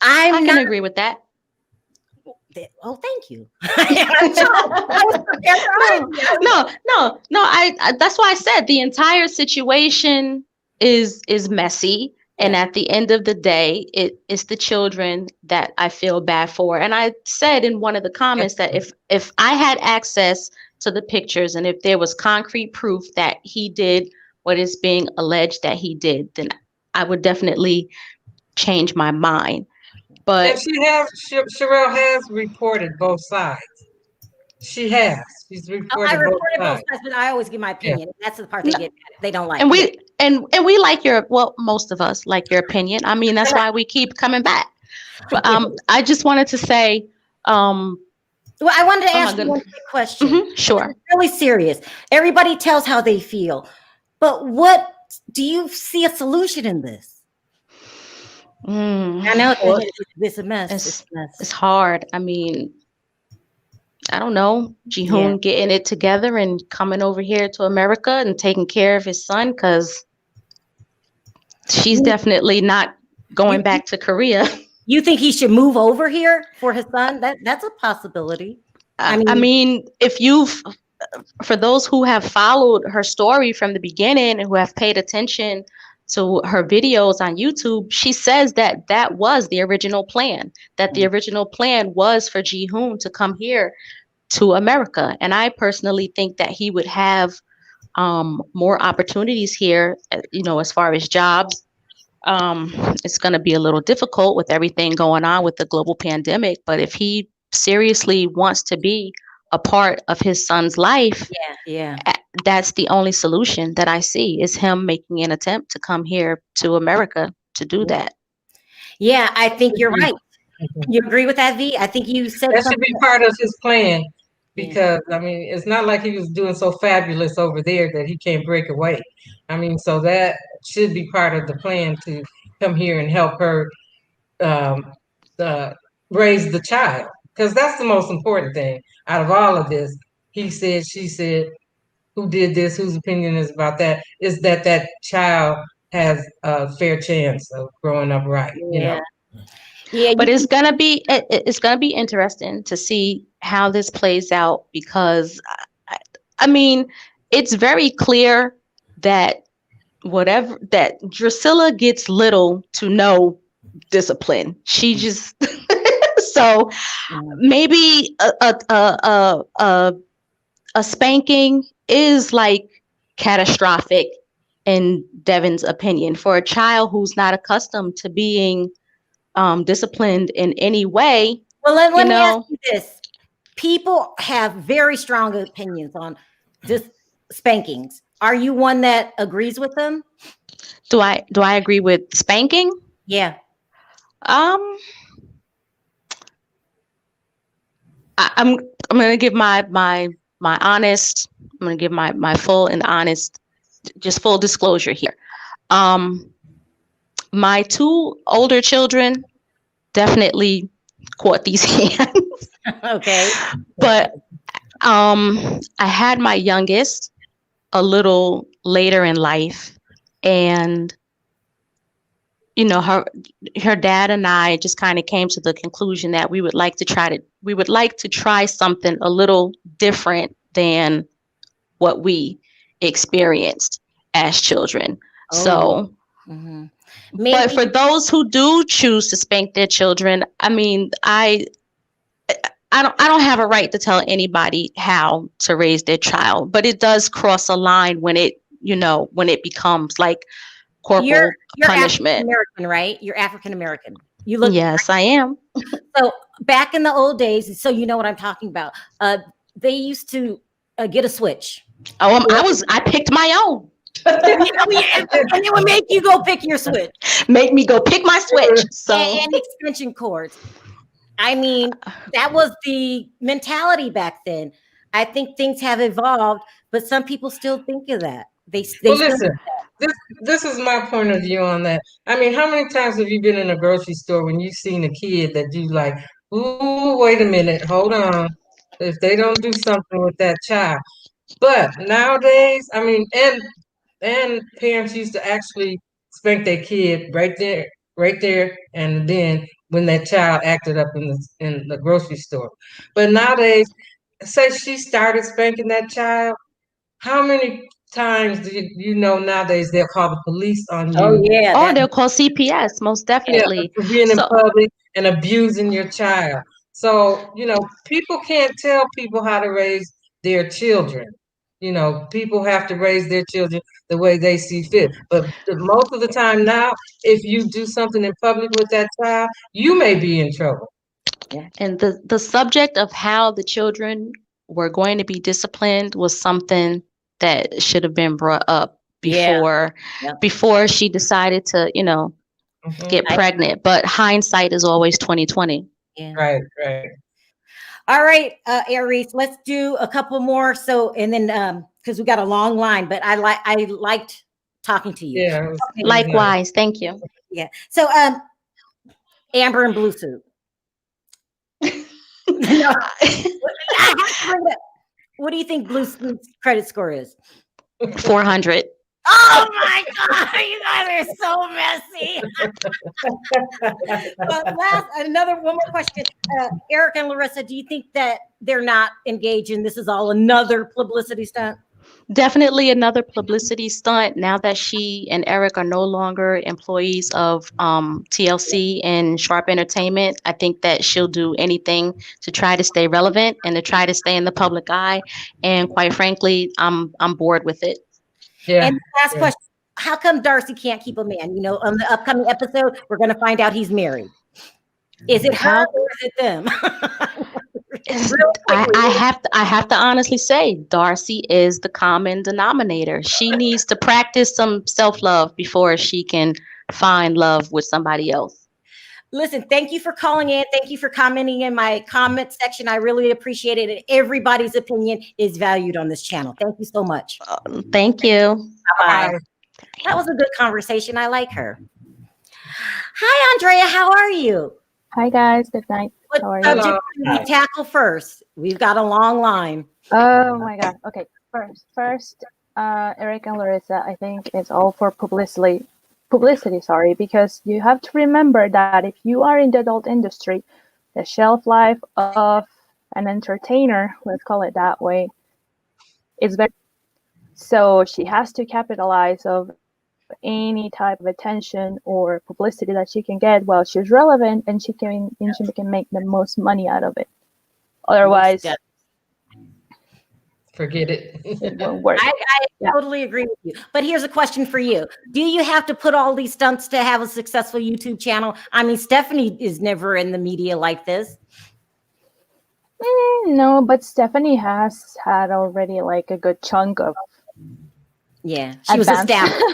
I can agree with that. Oh, thank you. No. That's why I said the entire situation is messy. And at the end of the day, it's the children that I feel bad for. And I said in one of the comments that if I had access to the pictures and if there was concrete proof that he did what is being alleged that he did, then I would definitely change my mind. But Sharrell has reported both sides. She's reported both sides, but I always give my opinion. Yeah. That's the part they get. They don't like. And we like most of us like your opinion. I mean, that's why we keep coming back. But I just wanted to say. Well, I wanted to ask you one quick question. Mm-hmm, sure. It's really serious. Everybody tells how they feel, but what do you see a solution in this? I know it's a mess. It's hard. I mean, I don't know, Jihoon getting it together and coming over here to America and taking care of his son, because she's definitely not going back to Korea. You think he should move over here for his son? That's a possibility. I mean, for those who have followed her story from the beginning and who have paid attention to her videos on YouTube, she says that was the original plan, that the original plan was for Jihoon to come here to America. And I personally think that he would have more opportunities here, as far as jobs. It's going to be a little difficult with everything going on with the global pandemic, but if he seriously wants to be a part of his son's life, that's the only solution that I see, is him making an attempt to come here to America to do that. Yeah, I think you're right. You agree with that, V? I think you said that should be part of his plan, because I mean, it's not like he was doing so fabulous over there that he can't break away. I mean, so that should be part of the plan, to come here and help her raise the child, because that's the most important thing out of all of this. He said, she said, who did this, whose opinion is about that, is that child has a fair chance of growing up right, Yeah, but it's gonna be interesting to see how this plays out, because I mean, it's very clear that Drusilla gets little to no discipline. She just so maybe a spanking is like catastrophic in Devan's opinion for a child who's not accustomed to being disciplined in any way. Well, let me ask you this. People have very strong opinions on this spankings. Are you one that agrees with them? Do I agree with spanking? Yeah. I'm gonna give my honest. I'm gonna give my full and honest, just full disclosure here. My two older children definitely caught these hands. Okay. But I had my youngest a little later in life, and her dad and I just kind of came to the conclusion that we would like to try something a little different than what we experienced as children. So, but for those who do choose to spank their children, I mean, I don't have a right to tell anybody how to raise their child, but it does cross a line when it becomes like corporal you're punishment. American, right? You're African American. You look. Yes, I am. So back in the old days, so you know what I'm talking about. They used to get a switch. Oh, I picked my own. And it would make you go pick your switch. Make me go pick my switch. So and extension cords. I mean, that was the mentality back then. I think things have evolved, but some people still think of that. Well, listen, this is my point of view on that. I mean, how many times have you been in a grocery store when you've seen a kid that you like, ooh, wait a minute, hold on. If they don't do something with that child. But nowadays, I mean, and parents used to actually spank their kid right there, and then when that child acted up in the grocery store. But nowadays, say she started spanking that child, how many times do you know nowadays they'll call the police on you? Oh yeah. they'll call CPS, most definitely. For being in public and abusing your child. So, people can't tell people how to raise their children. People have to raise their children the way they see fit. But most of the time now, if you do something in public with that child, you may be in trouble. Yeah. And the subject of how the children were going to be disciplined was something that should have been brought up before she decided to, get pregnant. But hindsight is always 2020. Yeah. Right. All right, Aries, let's do a couple more. So, and then because we got a long line, but I liked talking to you. Yeah. Likewise, thank you. Yeah. So, Amber and Blue Suit. What do you think Blue Suit's credit score is? 400. Oh my God, you guys are so messy. But one more question. Eric and Larissa, do you think that they're not engaged in this is all another publicity stunt? Definitely another publicity stunt. Now that she and Eric are no longer employees of TLC and Sharp Entertainment, I think that she'll do anything to try to stay relevant and to try to stay in the public eye. And quite frankly, I'm bored with it. Yeah. And last question, how come Darcey can't keep a man? On the upcoming episode, we're going to find out he's married. Is it her or is it them? I have to honestly say, Darcey is the common denominator. She needs to practice some self-love before she can find love with somebody else. Listen, thank you for calling in. Thank you for commenting in my comment section. I really appreciate it. And everybody's opinion is valued on this channel. Thank you so much. Thank you. Bye-bye. That was a good conversation. I like her. Hi, Andrea. How are you? Hi, guys. Good night. What subject do we tackle first? We've got a long line. Oh, my God. Okay. First, Eric and Larissa, I think it's all for publicity, because you have to remember that if you are in the adult industry, the shelf life of an entertainer, let's call it that way, is very. So she has to capitalize of any type of attention or publicity that she can get while she's relevant, and she can make the most money out of it. Otherwise, forget it. It won't work. I totally agree with you. But here's a question for you. Do you have to put all these stunts to have a successful YouTube channel? I mean, Stephanie is never in the media like this. No, but Stephanie has had already like a good chunk of. Yeah, she was established.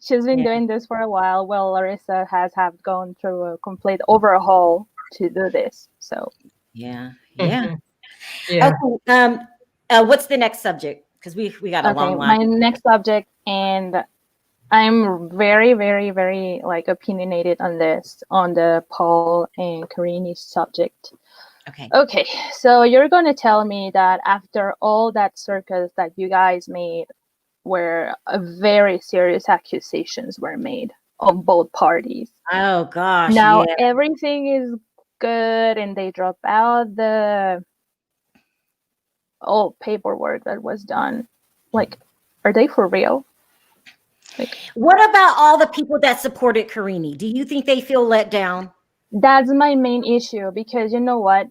She's been doing this for a while. Well, Larissa has gone through a complete overhaul to do this. So. Yeah. Okay. What's the next subject? Because we got a long line. My next subject, and I'm very, very, very opinionated on this, on the Paul and Karine subject. Okay. So you're going to tell me that after all that circus that you guys made, where very serious accusations were made on both parties. Oh gosh, Now yeah. everything is good, and they drop out the all paperwork that was done. Like, are they for real? Like, what about all the people that supported Karine? Do you think they feel let down? that's my main issue, because you know what?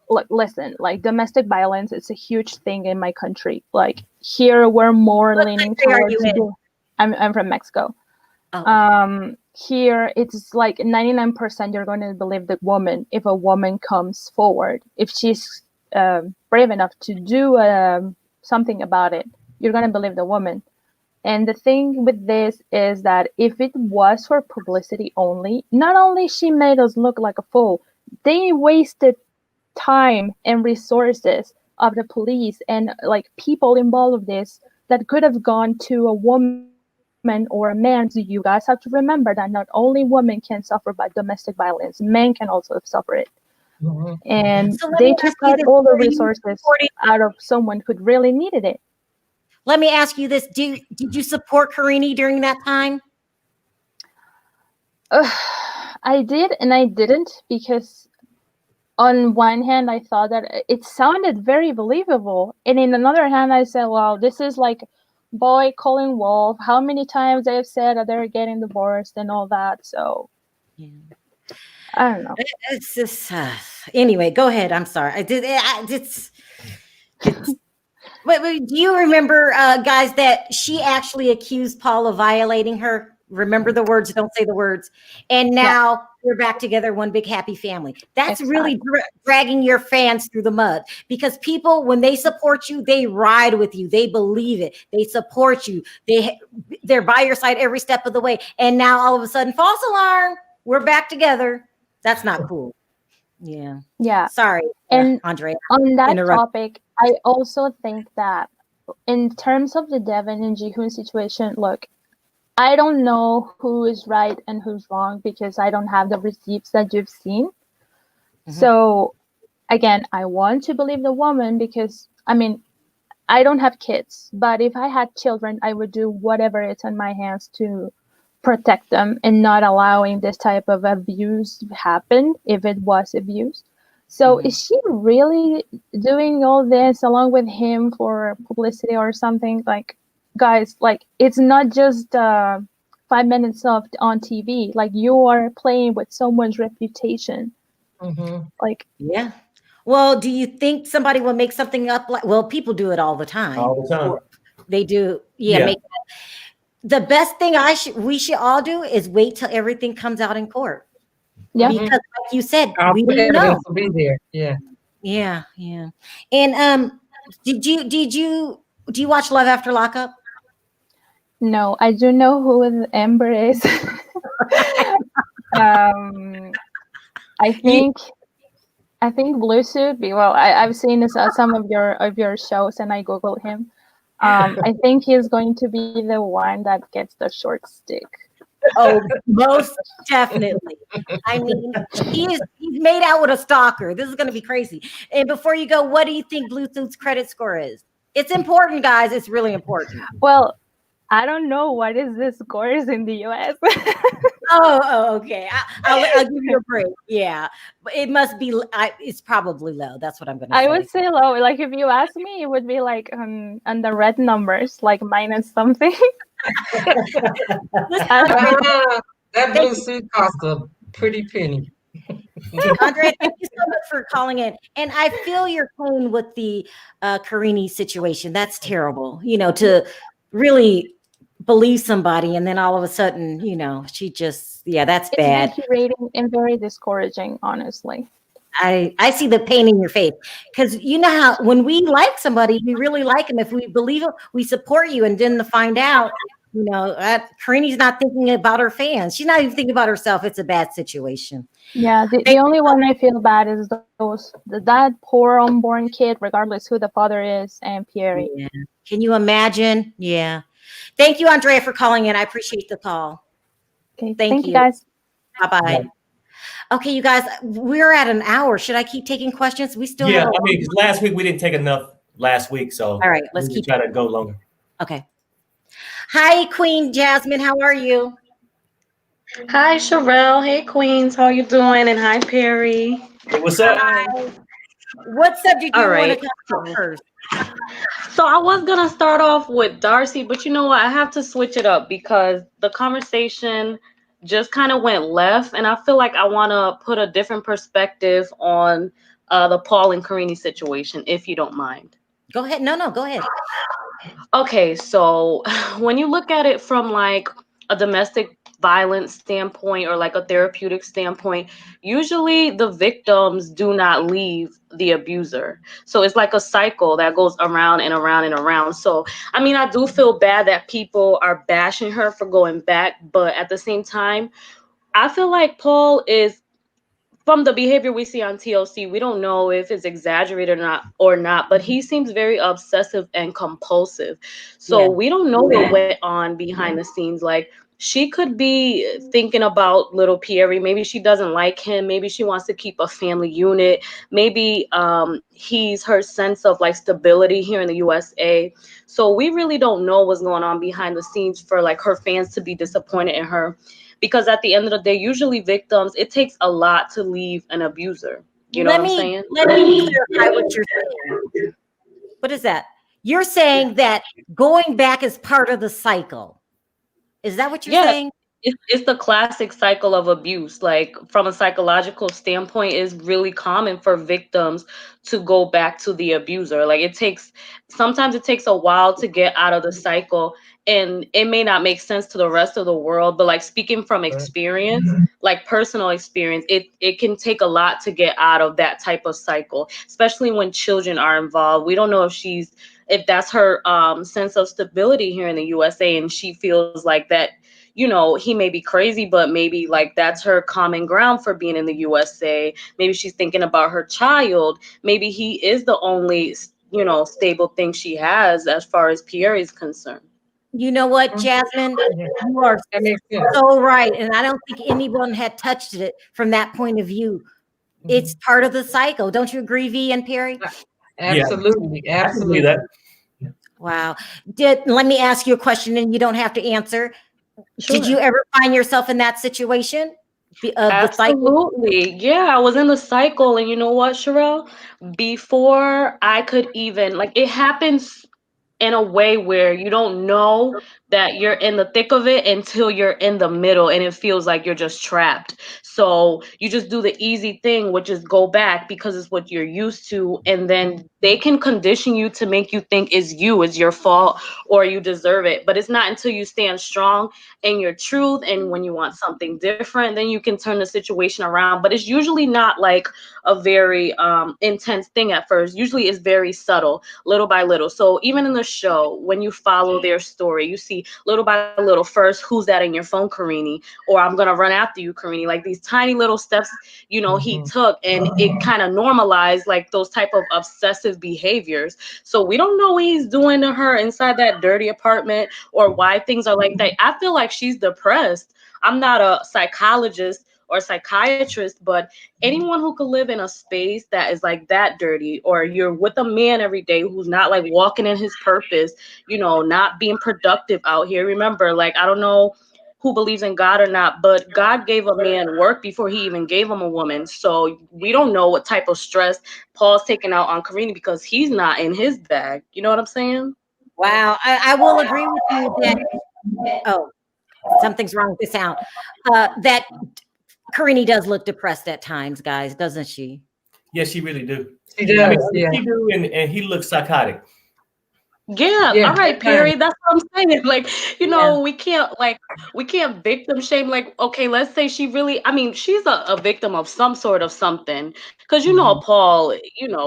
Look, listen, like domestic violence is a huge thing in my country. Like here, we're more What leaning country are towards. you in? I'm from Mexico. Oh, Here it's like 99% you're going to believe the woman if a woman comes forward. If she's brave enough to do something about it, you're going to believe the woman. And the thing with this is that if it was for publicity only, not only she made us look like a fool, they wasted time and resources of the police and like people involved with this that could have gone to a woman or a man. So you guys have to remember that not only women can suffer by domestic violence, men can also suffer it. Mhm. And so let they me took ask you out this: all the are you resources supporting? out of someone who really needed it. Let me ask you this: did you support Karine during that time? I did and I didn't, because on one hand I thought that it sounded very believable, and in another hand I said, wow, this is like boy calling wolf. How many times they've said that they're getting divorced and all that. So Yeah. I don't know. It's just anyway. Go ahead. I'm sorry. It's but do you remember, guys, that she actually accused Paul of violating her? Remember the words, don't say the words. And Yeah, now we're back together, one big happy family. That's really exactly. dragging your fans through the mud, because people, when they support you, they ride with you. They believe it. They support you. They're by your side every step of the way. And now all of a sudden, false alarm, we're back together. That's not cool. Yeah. Yeah. Sorry, And Andre. on that Interrupt. topic, I also think that in terms of the Devin and Jihoon situation, look, I don't know who is right and who's wrong because I don't have the receipts that you've seen. Mhm. So again, I want to believe the woman because I mean, I don't have kids, but if I had children, I would do whatever it's in my hands to protect them and not allowing this type of abuse to happen if it was abuse. So is she really doing all this along with him for publicity or something? Like, guys, like it's not just 5 minutes of on TV. Like you are playing with someone's reputation. Mhm. Like, Yeah. Well, do you think somebody will make something up like, well, people do it all the time. All the time. They do. Yeah. Yeah. The best thing we should all do is wait till everything comes out in court. yeah. Because like you said, All we the didn't know. evidence will be there. Yeah. Yeah. Yeah. And do you watch Love After Lockup? No, I do know who Amber is. I think Blue Suit. Well, I've seen some of your shows, and I googled him. I think he's going to be the one that gets the short stick. Oh, most definitely. I mean, he's made out with a stalker. This is going to be crazy. And before you go, what do you think Blue Suit's credit score is? It's important, guys. It's really important. Well, I don't know what is the scores in the US. Okay. I'll give you a break. Yeah, but it must be. It's probably low. That's what I'm going to say. I would say low. Like if you ask me, it would be like on the red numbers, like minus something. That blue suit cost a pretty penny. Andre, thank you so much for calling in. And I feel your pain with the Karine situation. That's terrible. To really believe somebody and then all of a sudden, she just, that's bad. It's infuriating and very discouraging, honestly. I see the pain in your face, because you know how when we like somebody, we really like them. If we believe it, we support you, and then to find out, Karine's not thinking about her fans. She's not even thinking about herself. It's a bad situation. Yeah, the only one I feel bad is that poor unborn kid, regardless who the father is, and Pierre. Yeah. Can you imagine? Yeah. Thank you, Andrea, for calling in. I appreciate the call. Okay, thank you, guys. Bye-bye. Yeah. Okay, you guys, we're at an hour. Should I keep taking questions? We still have last week we didn't take enough last week, so all right, let's keep try to go longer. Okay. Hi, Queen Jasmine. How are you? Hi, Sharrell. Hey, Queens. How you doing? And hi, Perry. Hey, what's up? What subject do All you want to right. talk about first? So I was gonna start off with Darcy, but you know what? I have to switch it up because the conversation just kind of went left, and I feel like I want to put a different perspective on the Paul and Karine situation, if you don't mind. Go ahead. No, go ahead. Okay, so when you look at it from like a domestic violence standpoint or like a therapeutic standpoint, usually the victims do not leave the abuser. So it's like a cycle that goes around and around and around. So, I mean, I do feel bad that people are bashing her for going back, but at the same time, I feel like Paul is from the behavior we see on TLC, we don't know if it's exaggerated or not, but he seems very obsessive and compulsive. So Yeah. we don't know what went on behind the scenes. Like she could be thinking about little Pierre. Maybe she doesn't like him. Maybe she wants to keep a family unit. Maybe he's her sense of like stability here in the USA. So we really don't know what's going on behind the scenes for like her fans to be disappointed in her, because at the end of the day, usually victims, it takes a lot to leave an abuser. You know what Let I'm me saying? let me clarify what you're saying. What is that? You're saying that going back is part of the cycle. Is that what you're Yeah, saying? it's the classic cycle of abuse. Like from a psychological standpoint, it's really common for victims to go back to the abuser. Like sometimes it takes a while to get out of the cycle, and it may not make sense to the rest of the world, but like speaking from experience, like personal experience, it can take a lot to get out of that type of cycle, especially when children are involved. We don't know if that's her sense of stability here in the USA, and she feels like that, he may be crazy, but maybe like that's her common ground for being in the USA. Maybe she's thinking about her child. Maybe he is the only, stable thing she has as far as Pierre is concerned. You know what, Jasmine? Yeah, You are that makes sense. so right. And I don't think anyone had touched it from that point of view. It's part of the cycle. Don't you agree, V and Perry? Yeah, Absolutely, I can believe that. absolutely. Wow. Let me ask you a question and you don't have to answer. Did Sure. you ever find yourself in that situation of the cycle? Absolutely. Yeah, I was in the cycle. And you know what, Sharrell? Before I could even, like, it happens in a way where you don't know that you're in the thick of it until you're in the middle and it feels like you're just trapped. So you just do the easy thing, which is go back because it's what you're used to. And then they can condition you to make you think it's your fault or you deserve it. But it's not until you stand strong in your truth and when you want something different, then you can turn the situation around. But it's usually not like a very intense thing at first. Usually it's very subtle, little by little. So even in the show, when you follow their story, you see little by little, first, who's that in your phone, Karine? Or I'm gonna run after you, Karine. Like these tiny little steps, he took, and it kind of normalized like those type of obsessive behaviors. So we don't know what he's doing to her inside that dirty apartment or why things are like that. I feel like she's depressed. I'm not a psychologist or psychiatrist, but anyone who could live in a space that is like that dirty, or you're with a man every day who's not like walking in his purpose, not being productive out here. Remember, like, I don't know who believes in God or not, but God gave a man work before he even gave him a woman. So we don't know what type of stress Paul's taking out on Karine because he's not in his bag. You know what I'm saying? Wow. I will agree with you that, oh, something's wrong with the sound. That Karine does look depressed at times, guys, doesn't she? Yes, she really do. She I mean, does, yeah. she do, and he looks psychotic. Yeah, Yeah, all right, at times. Perry. That's what I'm saying. Like, Yeah. we can't victim shame. Like, okay, let's say she's a victim of some sort of something. Because Paul,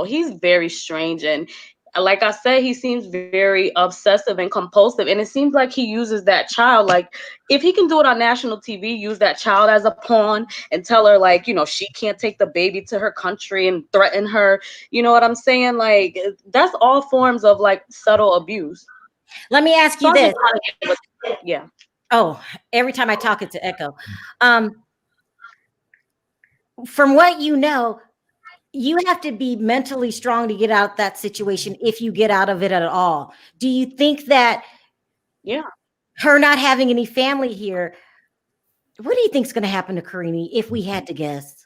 he's very strange. And like I said, he seems very obsessive and compulsive. And it seems like he uses that child. Like, if he can do it on national TV, use that child as a pawn and tell her, like, she can't take the baby to her country and threaten her. You know what I'm saying? Like, that's all forms of like subtle abuse. Let me ask So you I'm just this. trying to get yeah. Oh, every time I talk, it's an echo. From what you have to be mentally strong to get out that situation if you get out of it at all. Do you think that Yeah. her not having any family here What do you think's going to happen to Karine if we had to guess?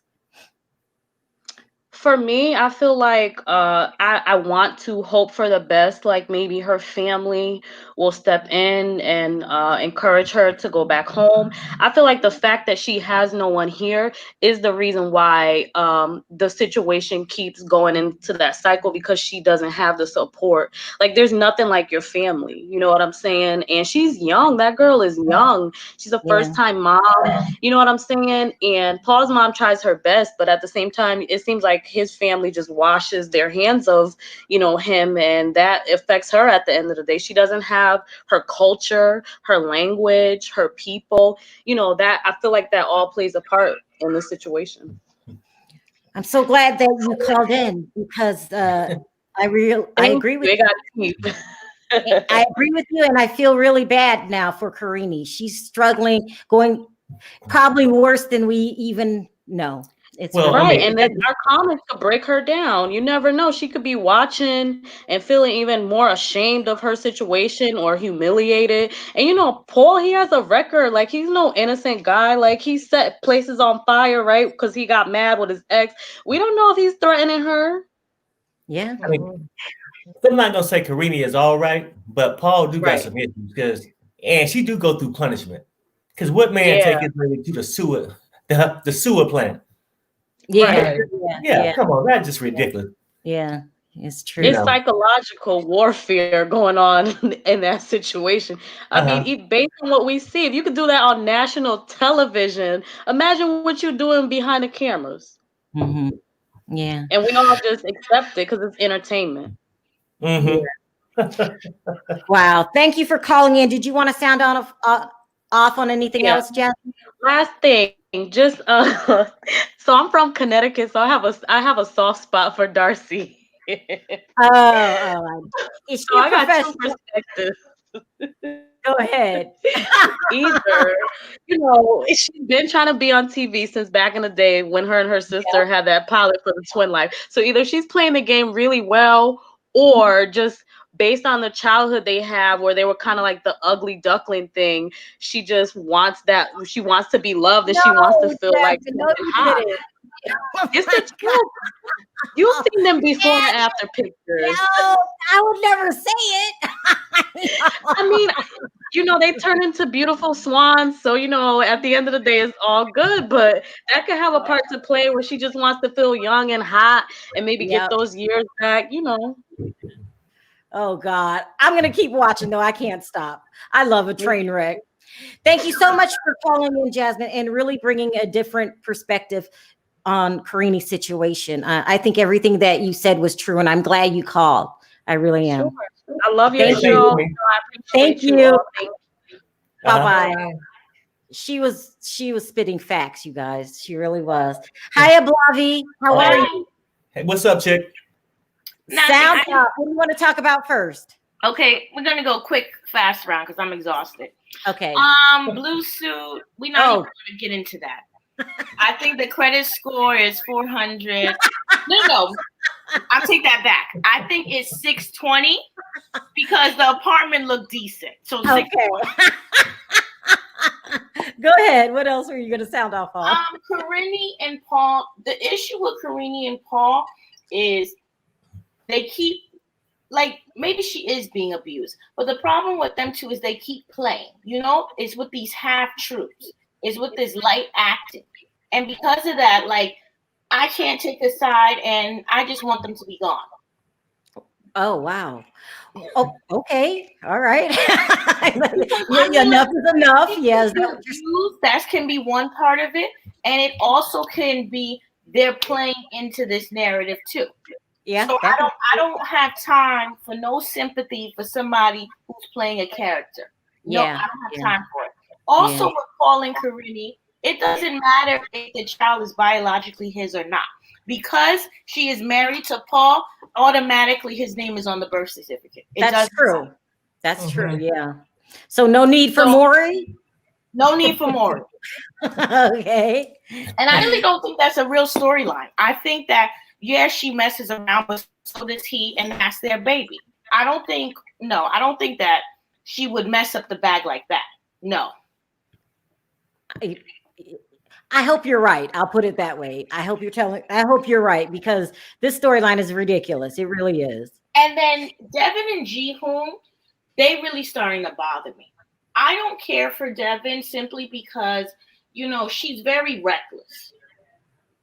For me, I feel like I want to hope for the best. Like maybe her family will step in and encourage her to go back home. I feel like the fact that she has no one here is the reason why the situation keeps going into that cycle, because she doesn't have the support. Like there's nothing like your family. You know what I'm saying? And she's young. That girl is young. She's a first time mom. You know what I'm saying? And Paul's mom tries her best, but at the same time, it seems like his family just washes their hands of, him, and that affects her at the end of the day. She doesn't have her culture, her language, her people, that I feel like that all plays a part in this situation. I'm so glad that you called in, because I agree with you. I agree with you, and I feel really bad now for Karine. She's struggling, going probably worse than we even know. It's right. And then our comments could break her down. You never know. She could be watching and feeling even more ashamed of her situation or humiliated. And Paul, he has a record. Like, he's no innocent guy. Like, he set places on fire, right? Because he got mad with his ex. We don't know if he's threatening her. Yeah. I mean, I'm not gonna say Karine is all right, but Paul do got some issues, and she do go through punishment. Because what man take his lady to the sewer plant? Yeah. Yeah, come on, that's just ridiculous. Yeah, it's true. It's psychological warfare going on in that situation. I mean, based on what we see, if you could do that on national television, imagine what you're doing behind the cameras. Mm-hmm. Yeah. And we all just accept it because it's entertainment. Mm-hmm. Yeah. Wow. Thank you for calling in. Did you want to sound off on anything else, Jeff? Last thing, just so I'm from Connecticut, so I have a soft spot for Darcey. Is she so I got two perspectives. Go ahead. Either, she's been trying to be on TV since back in the day when her and her sister had that pilot for the Twin Life. So either she's playing the game really well, or just based on the childhood they have where they were kind of like the ugly duckling thing, she just wants that. She wants to be loved, and she wants to feel like hot. It's the truth. You've seen them before and after pictures. No, I would never say it. I mean, they turn into beautiful swans. So, at the end of the day, it's all good. But that could have a part to play where she just wants to feel young and hot and maybe get those years back, Oh, God. I'm going to keep watching, though. I can't stop. I love a train wreck. Thank you so much for calling in, Jasmine, and really bringing a different perspective on Karine's situation. I think everything that you said was true, and I'm glad you called. I really am. Sure. I love your show. Thank you. Bye-bye. She was spitting facts, you guys. She really was. Hi, Ablavi. How are you? Hey, what's up, chick? Sound up. What do you want to talk about first? Okay, we're gonna go quick, fast round because I'm exhausted. Okay. Blue suit. We're not even gonna get into that. I think the credit score is 400. No, I'll take that back. I think it's 620 because the apartment looked decent. So okay. Go ahead. What else were you going to sound off on? Karine and Paul. The issue with Karine and Paul is they keep, like, maybe she is being abused, but the problem with them too is they keep playing. It's with these half truths. Is with this light acting. And because of that, like, I can't take a side and I just want them to be gone. Oh, wow. Oh, okay. All right. Enough is enough. Yes. That can be one part of it. And it also can be they're playing into this narrative too. Yeah. So I don't have time for no sympathy for somebody who's playing a character. No, I don't have time for it. Also, with Paul and Karine, it doesn't matter if the child is biologically his or not. Because she is married to Paul, automatically his name is on the birth certificate. That's true. That's true, yeah. So no need for Maury? No need for Maury. Okay. And I really don't think that's a real storyline. I think that, she messes around, but so does he, and that's their baby. I don't think that she would mess up the bag like that. No. I hope you're right. I'll put it that way. I hope you're right, because this storyline is ridiculous. It really is. And then Devin and Jihoon, they really starting to bother me. I don't care for Devin simply because, she's very reckless.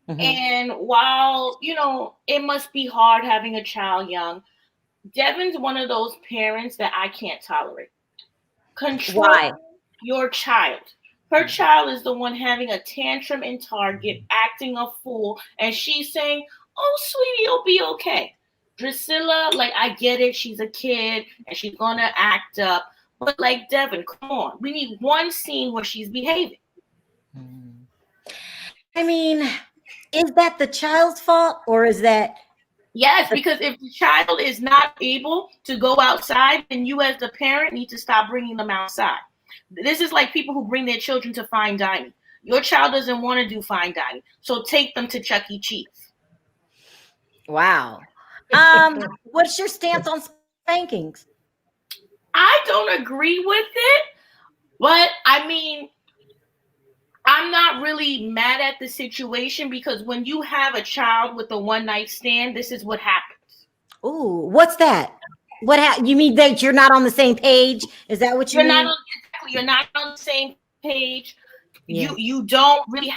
Mm-hmm. And while, it must be hard having a child young, Devin's one of those parents that I can't tolerate. Control your child. Her child is the one having a tantrum in Target, acting a fool, and she's saying, "Oh, sweetie, you'll be okay." Drusilla, I get it. She's a kid, and she's going to act up. But, Devin, come on. We need one scene where she's behaving. I mean, is that the child's fault, or is that... Yes, because if the child is not able to go outside, then you as the parent need to stop bringing them outside. This is like people who bring their children to fine dining. Your child doesn't want to do fine dining, so take them to Chuck E. Cheese. Wow. What's your stance on spankings? I don't agree with it, but I mean, I'm not really mad at the situation, because when you have a child with a one-night stand, this is what happens. Ooh, what's that? You mean that you're not on the same page? Is that what you mean? You're not on the same page. Yeah. You don't really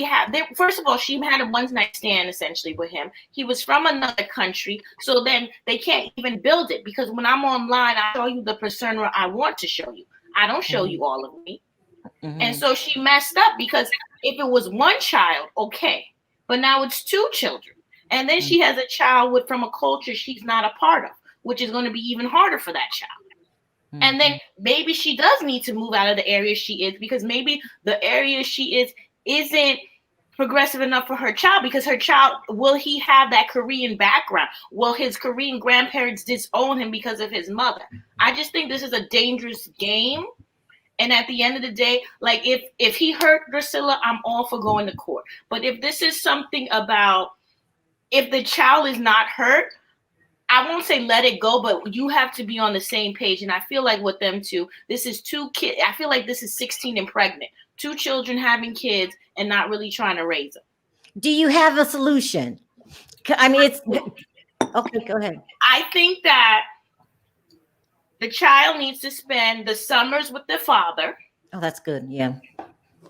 have. First of all, she had a one-night stand essentially with him. He was from another country, so then they can't even build it, because when I'm online, I show you the persona I want to show you. I don't show you all of me. Mm-hmm. And so she messed up, because if it was one child, okay, but now it's two children, and then she has a child from a culture she's not a part of, which is going to be even harder for that child. Mm-hmm. And then maybe she does need to move out of the area she is, because maybe the area she is isn't progressive enough for her child, because her child, will he have that Korean background? Will his Korean grandparents disown him because of his mother? I just think this is a dangerous game. And at the end of the day, if he hurt Drusilla, I'm all for going to court. But if this is something about, if the child is not hurt, I won't say let it go, but you have to be on the same page. And I feel like with them two, this is two kids. I feel like this is 16 and pregnant. Two children having kids and not really trying to raise them. Do you have a solution? I mean, it's... Okay, go ahead. I think that the child needs to spend the summers with their father. Oh, that's good. Yeah.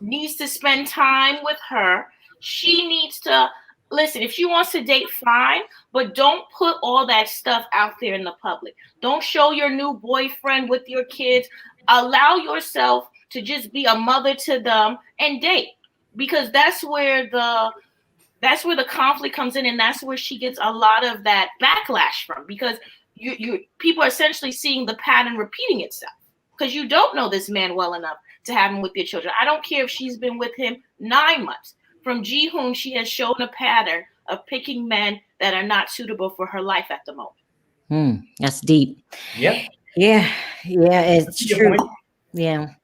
Needs to spend time with her. She needs to... Listen, if she wants to date, fine, but don't put all that stuff out there in the public. Don't show your new boyfriend with your kids. Allow yourself to just be a mother to them and date, because that's where the conflict comes in, and that's where she gets a lot of that backlash from, because you people are essentially seeing the pattern repeating itself, because you don't know this man well enough to have him with your children. I don't care if she's been with him 9 months. From Jihoon, she has shown a pattern of picking men that are not suitable for her life at the moment. That's deep. Yep. Yeah, it's true. Yeah.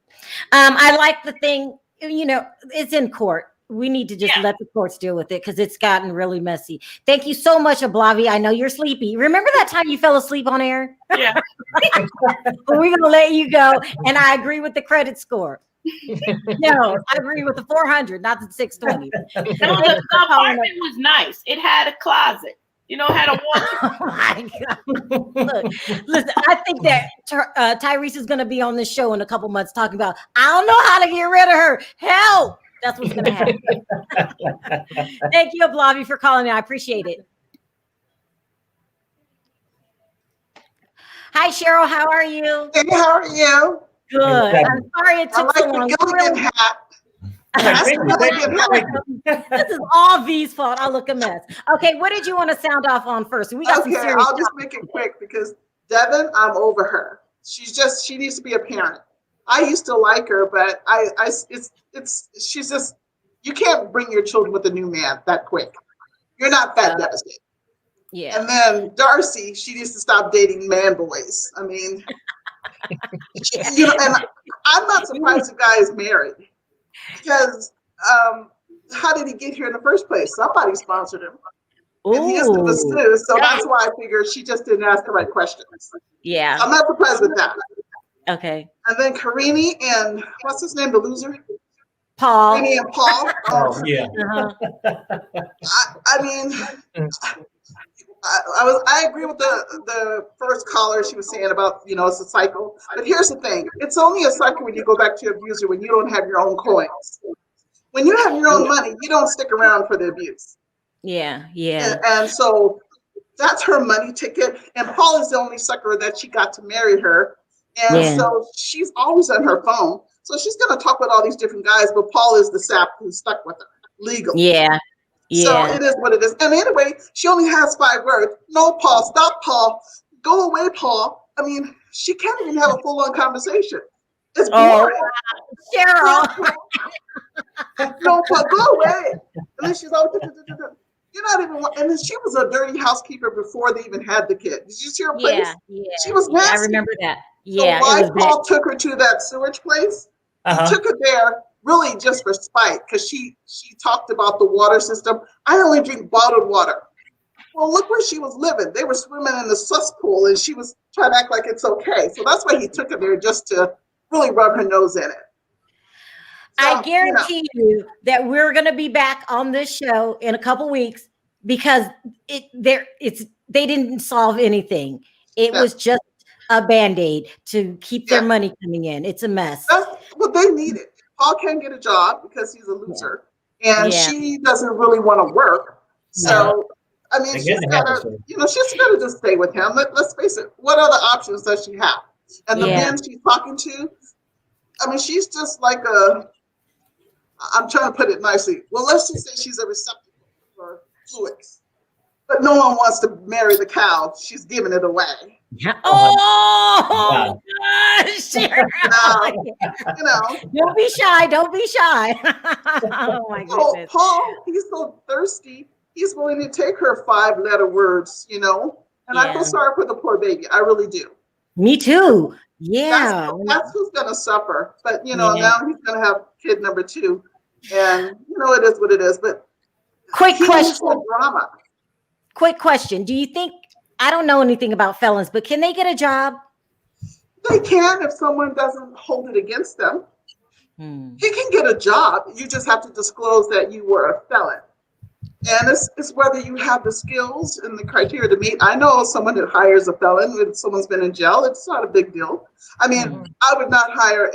I like the thing, it's in court. We need to just let the courts deal with it, because it's gotten really messy. Thank you so much, Ablavi. I know you're sleepy. Remember that time you fell asleep on air? Yeah. But we're going to let you go. And I agree with the credit score. No, I agree with the 400, not the 620. No, the apartment was nice. It had a closet. Had a wardrobe. Oh my God. Look, listen, I think that Tyrese is going to be on this show in a couple months talking about, I don't know how to get rid of her. Help. That's what's going to happen. Thank you, Ablavi, for calling in. I appreciate it. Hi, Sharrell. How are you? Hey, how are you? Good. I'm sorry it took so long. This is all V's fault. I look a mess. Okay, what did you want to sound off on first? We got some serious I'll just make it quick, because Devin, I'm over her. She needs to be a parent. I used to like her, but she's just, you can't bring your children with a new man that quick. You're not that devastated. Yeah. And then Darcey, she needs to stop dating man boys. I mean, and I'm not surprised the guy is married, because how did he get here in the first place? Somebody sponsored him. And he is the masseuse, so that's why I figured she just didn't ask the right questions. Yeah. I'm not surprised with that. Okay. And then Karine and what's his name, the loser? Paul. Karine and Paul. Oh yeah. I mean, I agree with the first caller. She was saying about, it's a cycle. But here's the thing: it's only a cycle when you go back to your abuser when you don't have your own coins. When you have your own money, you don't stick around for the abuse. Yeah, yeah. And so that's her money ticket. And Paul is the only sucker that she got to marry her. And so she's always on her phone. So she's going to talk with all these different guys, but Paul is the sap who's stuck with her legally. Yeah. So it is what it is. And anyway, she only has 5 words. No, Paul, stop, Paul. Go away, Paul. I mean, she can't even have a full-on conversation. It's boring. Sharrell. No, Paul, go away. And then she's always, you're not even, and then she was a dirty housekeeper before they even had the kid. Did you see her place? Yeah. She was nasty. I remember that. So why Paul took her to that sewage place? He took her there really just for spite, because she talked about the water system. I only drink bottled water. Well, look where she was living. They were swimming in the cesspool, and she was trying to act like it's okay. So that's why he took her there, just to really rub her nose in it. So, I guarantee you that we're going to be back on this show in a couple weeks, because they didn't solve anything. It was just a Band-Aid to keep their money coming in. It's a mess. That's what they needed. Paul can't get a job because he's a loser, and she doesn't really want to work. So, I mean, she's got to just stay with him. Let's face it. What other options does she have? And the men she's talking to, I mean, she's just like I'm trying to put it nicely. Well, let's just say she's a receptacle for fluids, but no one wants to marry the cow. She's giving it away. Oh, gosh. Don't be shy. Don't be shy. Oh, my goodness. Paul, he's so thirsty. He's willing to take her 5-letter words, and I feel sorry for the poor baby. I really do. Me too. Yeah. That's who's going to suffer. But, now he's going to have kid number 2. And, it is what it is. But quick question. Drama. Quick question. Do you think, I don't know anything about felons, but can they get a job? They can if someone doesn't hold it against them. He can get a job. You just have to disclose that you were a felon. And it's whether you have the skills and the criteria to meet. I know someone that hires a felon when someone's been in jail. It's not a big deal. I mean, I would not hire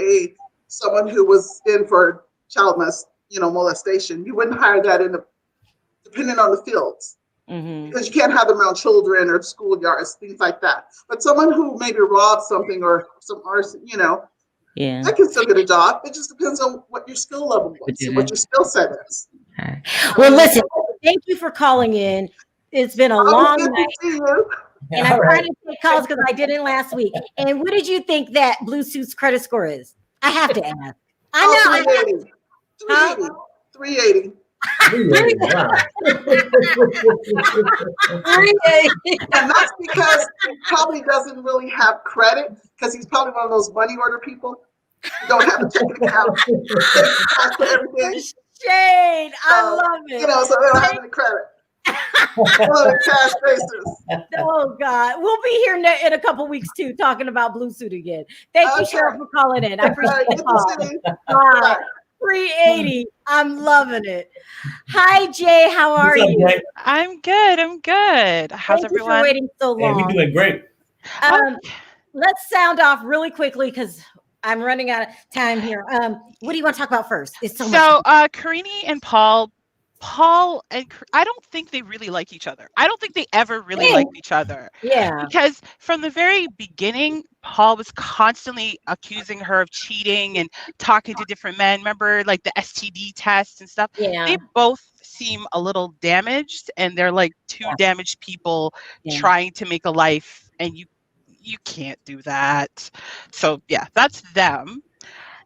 someone who was in for child molestation. You wouldn't hire that depending on the fields. Because you can't have them around children or schoolyards, things like that. But someone who maybe robbed something or some arson, they can still get a job. It just depends on what your skill level is and what your skill set is. Well, listen, thank you for calling in. It's been a long night. And I'm trying to take calls because I didn't last week. And what did you think that Blue Suit's credit score is? I have to ask. I know. 380. 380. And that's because he probably doesn't really have credit, because he's probably one of those money order people who don't have a checking account. For everything. Shade, I love it. So they don't have any credit. Cash basis. Oh God, we'll be here in a couple weeks too, talking about Blue Suit again. Thank you, Sharrell, for calling in. I appreciate it. Bye. 380. I'm loving it. Hi, Jay. How are you? I'm good. How's Thank everyone? You for waiting so long. Hey, we're doing great. Let's sound off really quickly because I'm running out of time here. What do you want to talk about first? It's so Karine and Paul and I don't think they really like each other. I don't think they ever really liked each other. Yeah. Because from the very beginning, Paul was constantly accusing her of cheating and talking to different men. Remember, like the STD test and stuff? Yeah. They both seem a little damaged, and they're like two damaged people trying to make a life, and you can't do that. So yeah, that's them.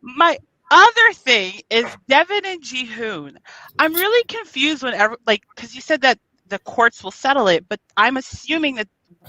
My other thing is Deavan and Jihoon. I'm really confused whenever, because you said that the courts will settle it, but I'm assuming that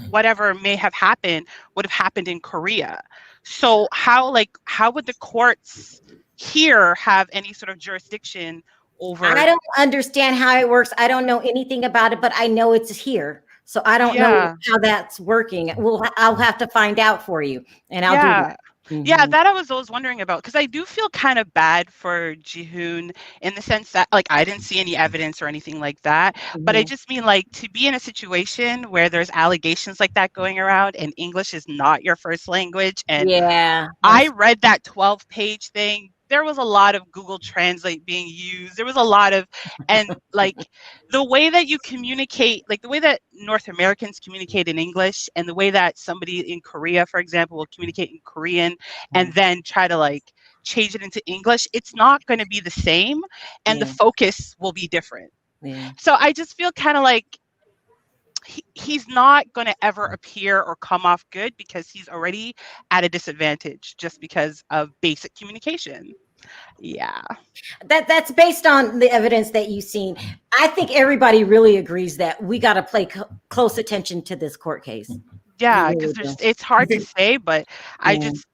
whatever may have happened would have happened in Korea. So how would the courts here have any sort of jurisdiction over? I don't understand how it works. I don't know anything about it, but I know it's here. So I don't know how that's working. I'll have to find out for you, and I'll do that. Yeah, that I was always wondering about, because I do feel kind of bad for Jihoon in the sense that, like, I didn't see any evidence or anything like that, but I just mean, like, to be in a situation where there's allegations like that going around and English is not your first language, and I read that 12-page thing. There was a lot of Google Translate being used. There was a lot of, and like the way that you communicate, like the way that North Americans communicate in English and the way that somebody in Korea, for example, will communicate in Korean and then try to like change it into English, it's not going to be the same, and the focus will be different. So I just feel kind of like he's not going to ever appear or come off good because he's already at a disadvantage just because of basic communication. Yeah. That's based on the evidence that you've seen. I think everybody really agrees that we got to pay close attention to this court case. Yeah, because it's hard to say, but I just,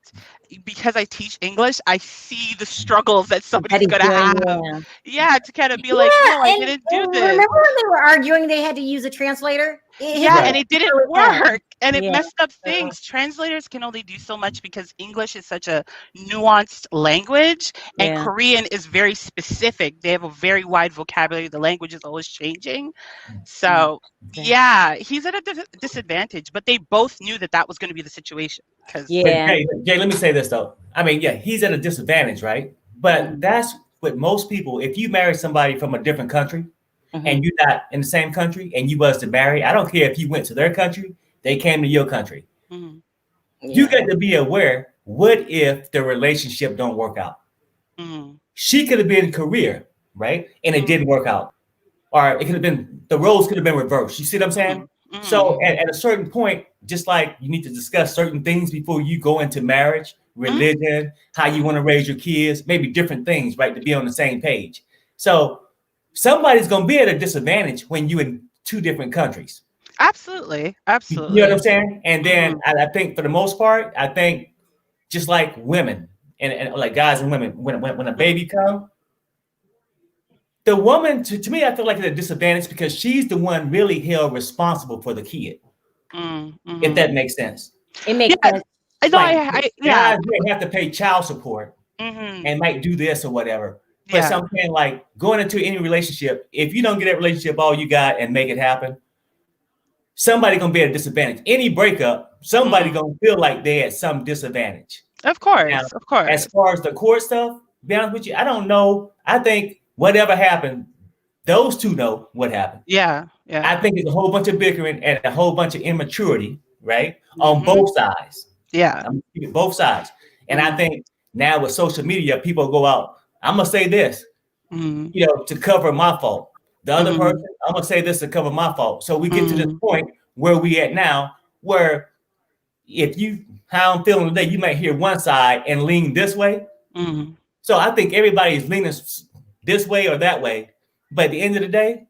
because I teach English, I see the struggles that somebody's going to have. Yeah, to kind of be like, no, I didn't do this. Remember when they were arguing they had to use a translator? And it didn't work, and it messed up things. Translators can only do so much because English is such a nuanced language, and Korean is very specific. They have a very wide vocabulary. The language is always changing. So, yeah, he's at a disadvantage, but they both knew that that was going to be the situation. Jay, let me say this, though. I mean, yeah, he's at a disadvantage, right? But that's what most people, if you marry somebody from a different country, and you're not in the same country and you was to marry, I don't care if you went to their country, they came to your country. You got to be aware, what if the relationship don't work out? She could have been Korea, right? And it didn't work out. Or it could have been, the roles could have been reversed. You see what I'm saying? So at a certain point, just like you need to discuss certain things before you go into marriage, religion, how you want to raise your kids, maybe different things, right? To be on the same page. So somebody's going to be at a disadvantage when you're in two different countries. Absolutely. Absolutely. You know what I'm saying? And then I think for the most part, I think just like women and like guys and women, when a baby comes, the woman, to me, I feel like it's a disadvantage because she's the one really held responsible for the kid. If that makes sense. It makes sense. Guys have to pay child support and might do this or whatever. But something like going into any relationship, if you don't get that relationship all you got and make it happen, somebody gonna be at a disadvantage. Any breakup, somebody gonna feel like they're at some disadvantage. Of course, now, of course. As far as the court stuff, to be honest with you, I don't know. I think whatever happened, those two know what happened. Yeah. I think it's a whole bunch of bickering and a whole bunch of immaturity, right? On both sides. Yeah. Both sides. And I think now with social media, people go out, I'm gonna say this, you know, to cover my fault. The other person, I'm gonna say this to cover my fault. So we get to this point where we at now, where if you how I'm feeling today, you might hear one side and lean this way. So I think everybody's leaning this way or that way, but at the end of the day,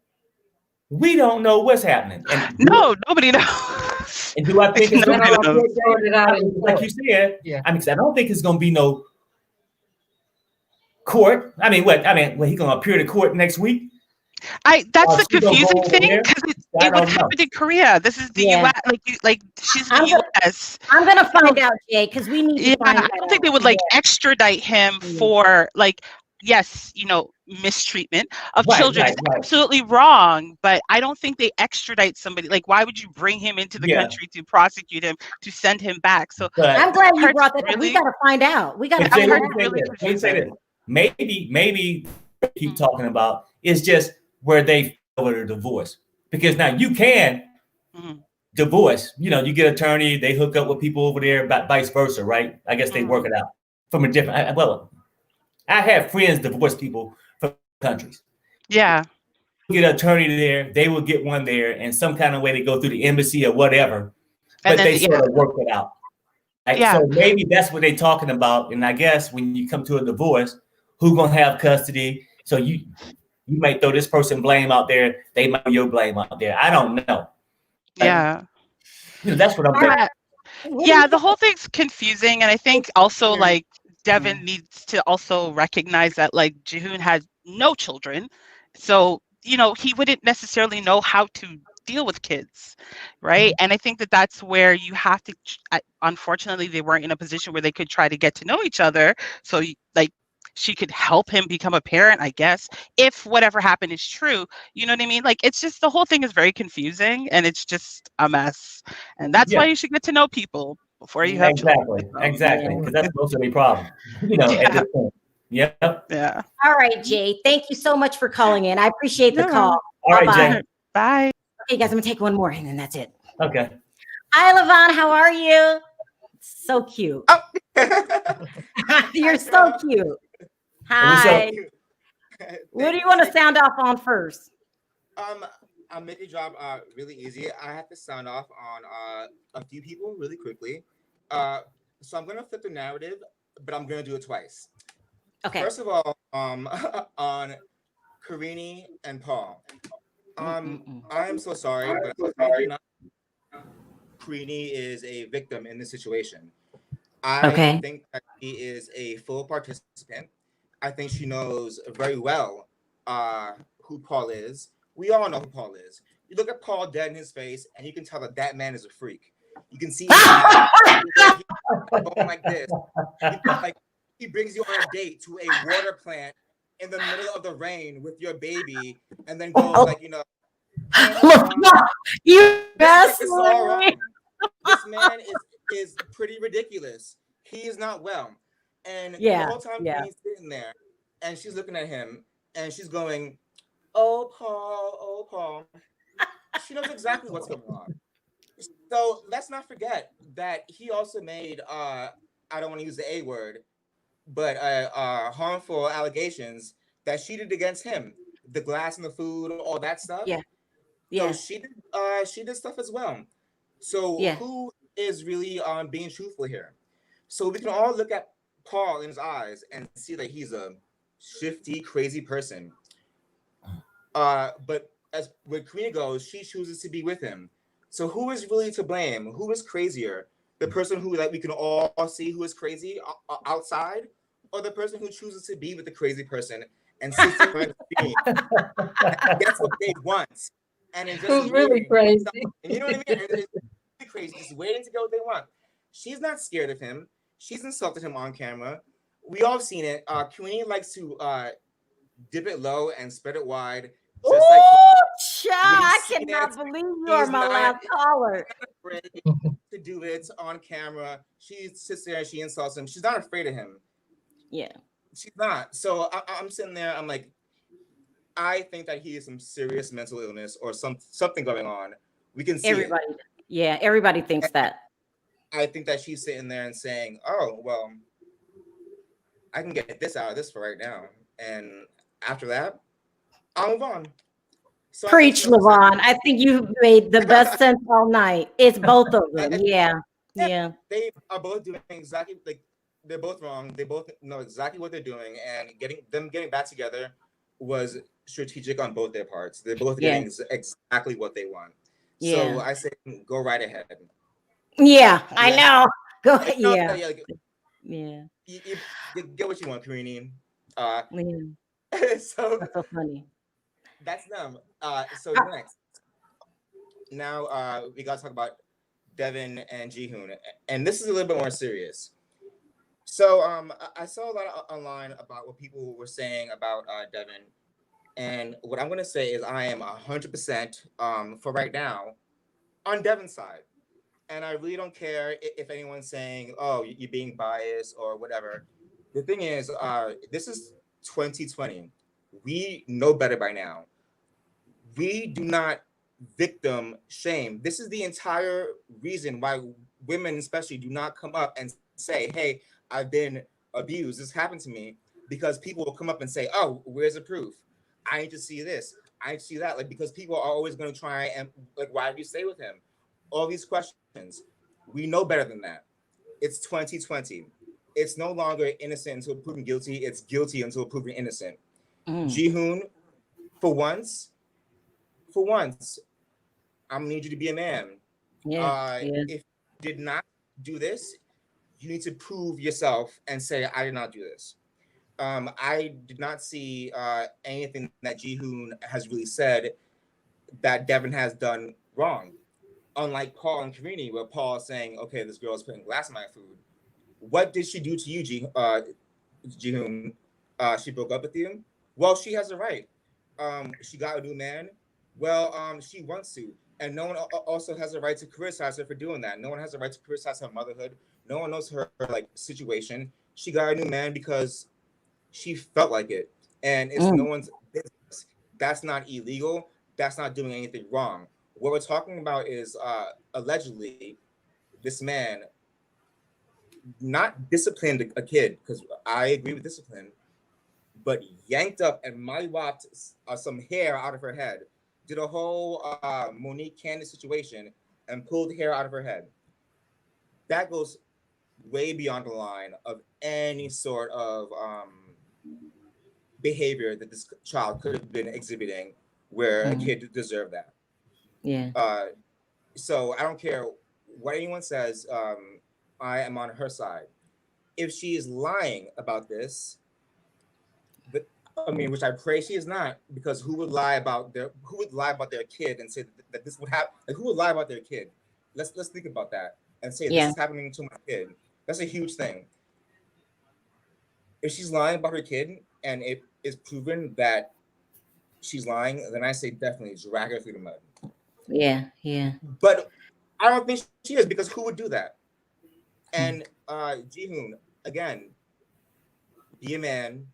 we don't know what's happening. And nobody knows. And do I think it's gonna be like you said? I mean, I don't think it's gonna be no court. I mean, he gonna appear to court next week? That's the confusing thing because it would happen in Korea. This is the U.S. Like she's in the U.S. I'm gonna find out, Jay, because we need to find out. I don't think they would like extradite him for like, yes, you know, mistreatment of children is absolutely wrong, but I don't think they extradite somebody. Like, why would you bring him into the country to prosecute him, to send him back? So I'm glad you brought that up. We gotta find out. We gotta find out. Maybe keep talking about is just where they over the divorce, because now you can divorce. You know, you get an attorney, they hook up with people over there, but vice versa, right? I guess they work it out from a different. I have friends divorce people from countries. Yeah, you get an attorney there, they will get one there, and some kind of way they go through the embassy or whatever, but they sort of work it out. Right? So maybe that's what they're talking about. And I guess when you come to a divorce, who's gonna have custody? So you might throw this person blame out there, they might your blame out there. I don't know. That's what I'm thinking. Yeah, the whole thing's confusing, and I think also like Deavan needs to also recognize that like Jihoon has no children, so you know he wouldn't necessarily know how to deal with kids, right? And I think that that's where you have to. Unfortunately, they weren't in a position where they could try to get to know each other. So, like, she could help him become a parent, I guess, if whatever happened is true. You know what I mean? Like, it's just the whole thing is very confusing and it's just a mess. And that's why you should get to know people before you have children. Exactly, because that's most of the problem, at this point. Yep. Yeah. All right, Jay. Thank you so much for calling in. I appreciate the call. All right, Jay. Bye. Okay, guys, I'm gonna take one more and then that's it. Okay. Hi, Levon. How are you? So cute. Oh. You're so cute. Hi. What do you want to sound off on first? I'll make your job really easy. I have to sound off on a few people really quickly. So I'm gonna flip the narrative, but I'm gonna do it twice. Okay. First of all, on Karine and Paul. I am so sorry, but Karine is a victim in this situation. I think that she is a full participant. I think she knows very well who Paul is. We all know who Paul is. You look at Paul dead in his face, and you can tell that that man is a freak. You can see him going like this. He brings you on a date to a water plant in the middle of the rain with your baby, and then goes like, this is all wrong. This man is pretty ridiculous. He is not well. And the whole time he's sitting there, and she's looking at him, and she's going, oh, Paul. She knows exactly what's going on. So let's not forget that he also made, I don't want to use the A word, but harmful allegations that she did against him. The glass in the food, all that stuff. Yeah. So she did stuff as well. So who is really being truthful here? So we can all look at Paul in his eyes and see that he's a shifty, crazy person. But as where Karine goes, she chooses to be with him. So who is really to blame? Who is crazier? The person who we can all see who is crazy outside, or the person who chooses to be with the crazy person and sits behind the screen and gets what they want? And it's just who's really crazy? And you know what I mean? It's really crazy, just waiting to get what they want. She's not scared of him. She's insulted him on camera. We all seen it. Karine likes to dip it low and spread it wide. Just I cannot believe you are my last caller. Afraid to do it on camera. She sits there and she insults him. She's not afraid of him. Yeah. She's not. So I'm sitting there. I'm like, I think that he has some serious mental illness or something going on. We can see everybody. Yeah, everybody thinks that. I think that she's sitting there and saying, oh, well, I can get this out of this for right now. And after that, I'll move on. So Preach, Levon. I think you made the best sense all night. It's both of them. Yeah. They are both doing exactly like they're both wrong. They both know exactly what they're doing, and getting back together was strategic on both their parts. They're both getting exactly what they want. So I say, go right ahead. Yeah, I know. Go ahead. You get what you want, Karine. So that's so funny. That's them. So next, now we gotta talk about Deavan and Jihoon, and this is a little bit more serious. So I saw a lot online about what people were saying about Deavan, and what I'm gonna say is I am 100% for right now on Deavan's side, and I really don't care if anyone's saying, "Oh, you're being biased" or whatever. The thing is, this is 2020. We know better by now. We do not victim shame. This is the entire reason why women especially do not come up and say, hey, I've been abused. This happened to me, because people will come up and say, oh, where's the proof? I need to see this. I need to see that. Like, because people are always going to try and like, why did you stay with him? All these questions. We know better than that. It's 2020. It's no longer innocent until proven guilty. It's guilty until proven innocent. Jihoon, for once, I'm gonna need you to be a man. If you did not do this, you need to prove yourself and say, I did not do this. I did not see anything that Jihoon has really said that Devin has done wrong. Unlike Paul and Karine, where Paul is saying, okay, this girl is putting glass in my food. What did she do to you, Jihoon? She broke up with you? Well, she has a right. She got a new man. Well, she wants to. And no one also has a right to criticize her for doing that. No one has a right to criticize her motherhood. No one knows her like situation. She got a new man because she felt like it. And it's no one's business. That's not illegal. That's not doing anything wrong. What we're talking about is allegedly this man not disciplined a kid, because I agree with discipline, but yanked up and mollywopped some hair out of her head, did a whole Monique Candace situation and pulled hair out of her head. That goes way beyond the line of any sort of behavior that this child could have been exhibiting where a kid deserved that. Yeah. So I don't care what anyone says. I am on her side. If she is lying about this, I mean, which I pray she is not, because who would lie about their kid and say that this would happen? Like, who would lie about their kid? Let's think about that and say this is happening to my kid. That's a huge thing. If she's lying about her kid and it is proven that she's lying, then I say definitely drag her through the mud. Yeah, yeah. But I don't think she is, because who would do that? And Jihoon, again, be a man.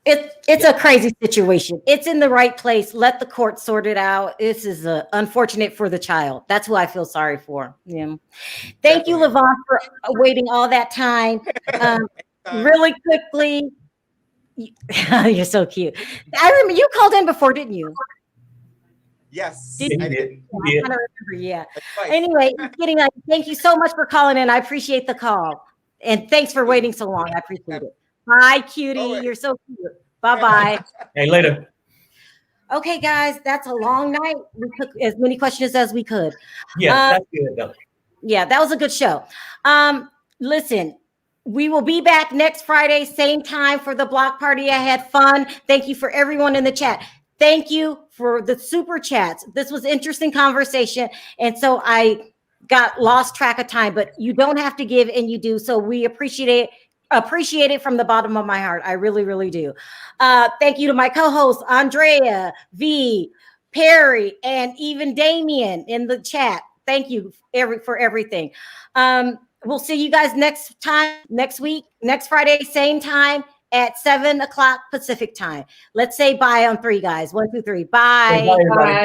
It's a crazy situation. It's in the right place. Let the court sort it out. This is unfortunate for the child. That's who I feel sorry for. Yeah. Thank you, Levon, for waiting all that time. Really quickly, you're so cute. I remember you called in before, didn't you? Yes, I did. I kind of remember, yeah. Anyway, thank you so much for calling in. I appreciate the call. And thanks for waiting so long. I appreciate it. Bye, cutie. You're so cute. Bye-bye. Hey, later. Okay, guys, that's a long night. We took as many questions as we could. Yeah, that's good, though. Yeah, that was a good show. Listen, we will be back next Friday, same time for the block party. I had fun. Thank you for everyone in the chat. Thank you for the super chats. This was interesting conversation. And so I got lost track of time, but you don't have to give and you do. So we appreciate it from the bottom of my heart. I really, really do. Thank you to my co-hosts, Andrea, V, Perry, and even Damien in the chat. Thank you for everything. We'll see you guys next week, next Friday, same time at 7 o'clock Pacific time. Let's say bye on 3, guys. 1, 2, 3. Bye. Bye, everybody.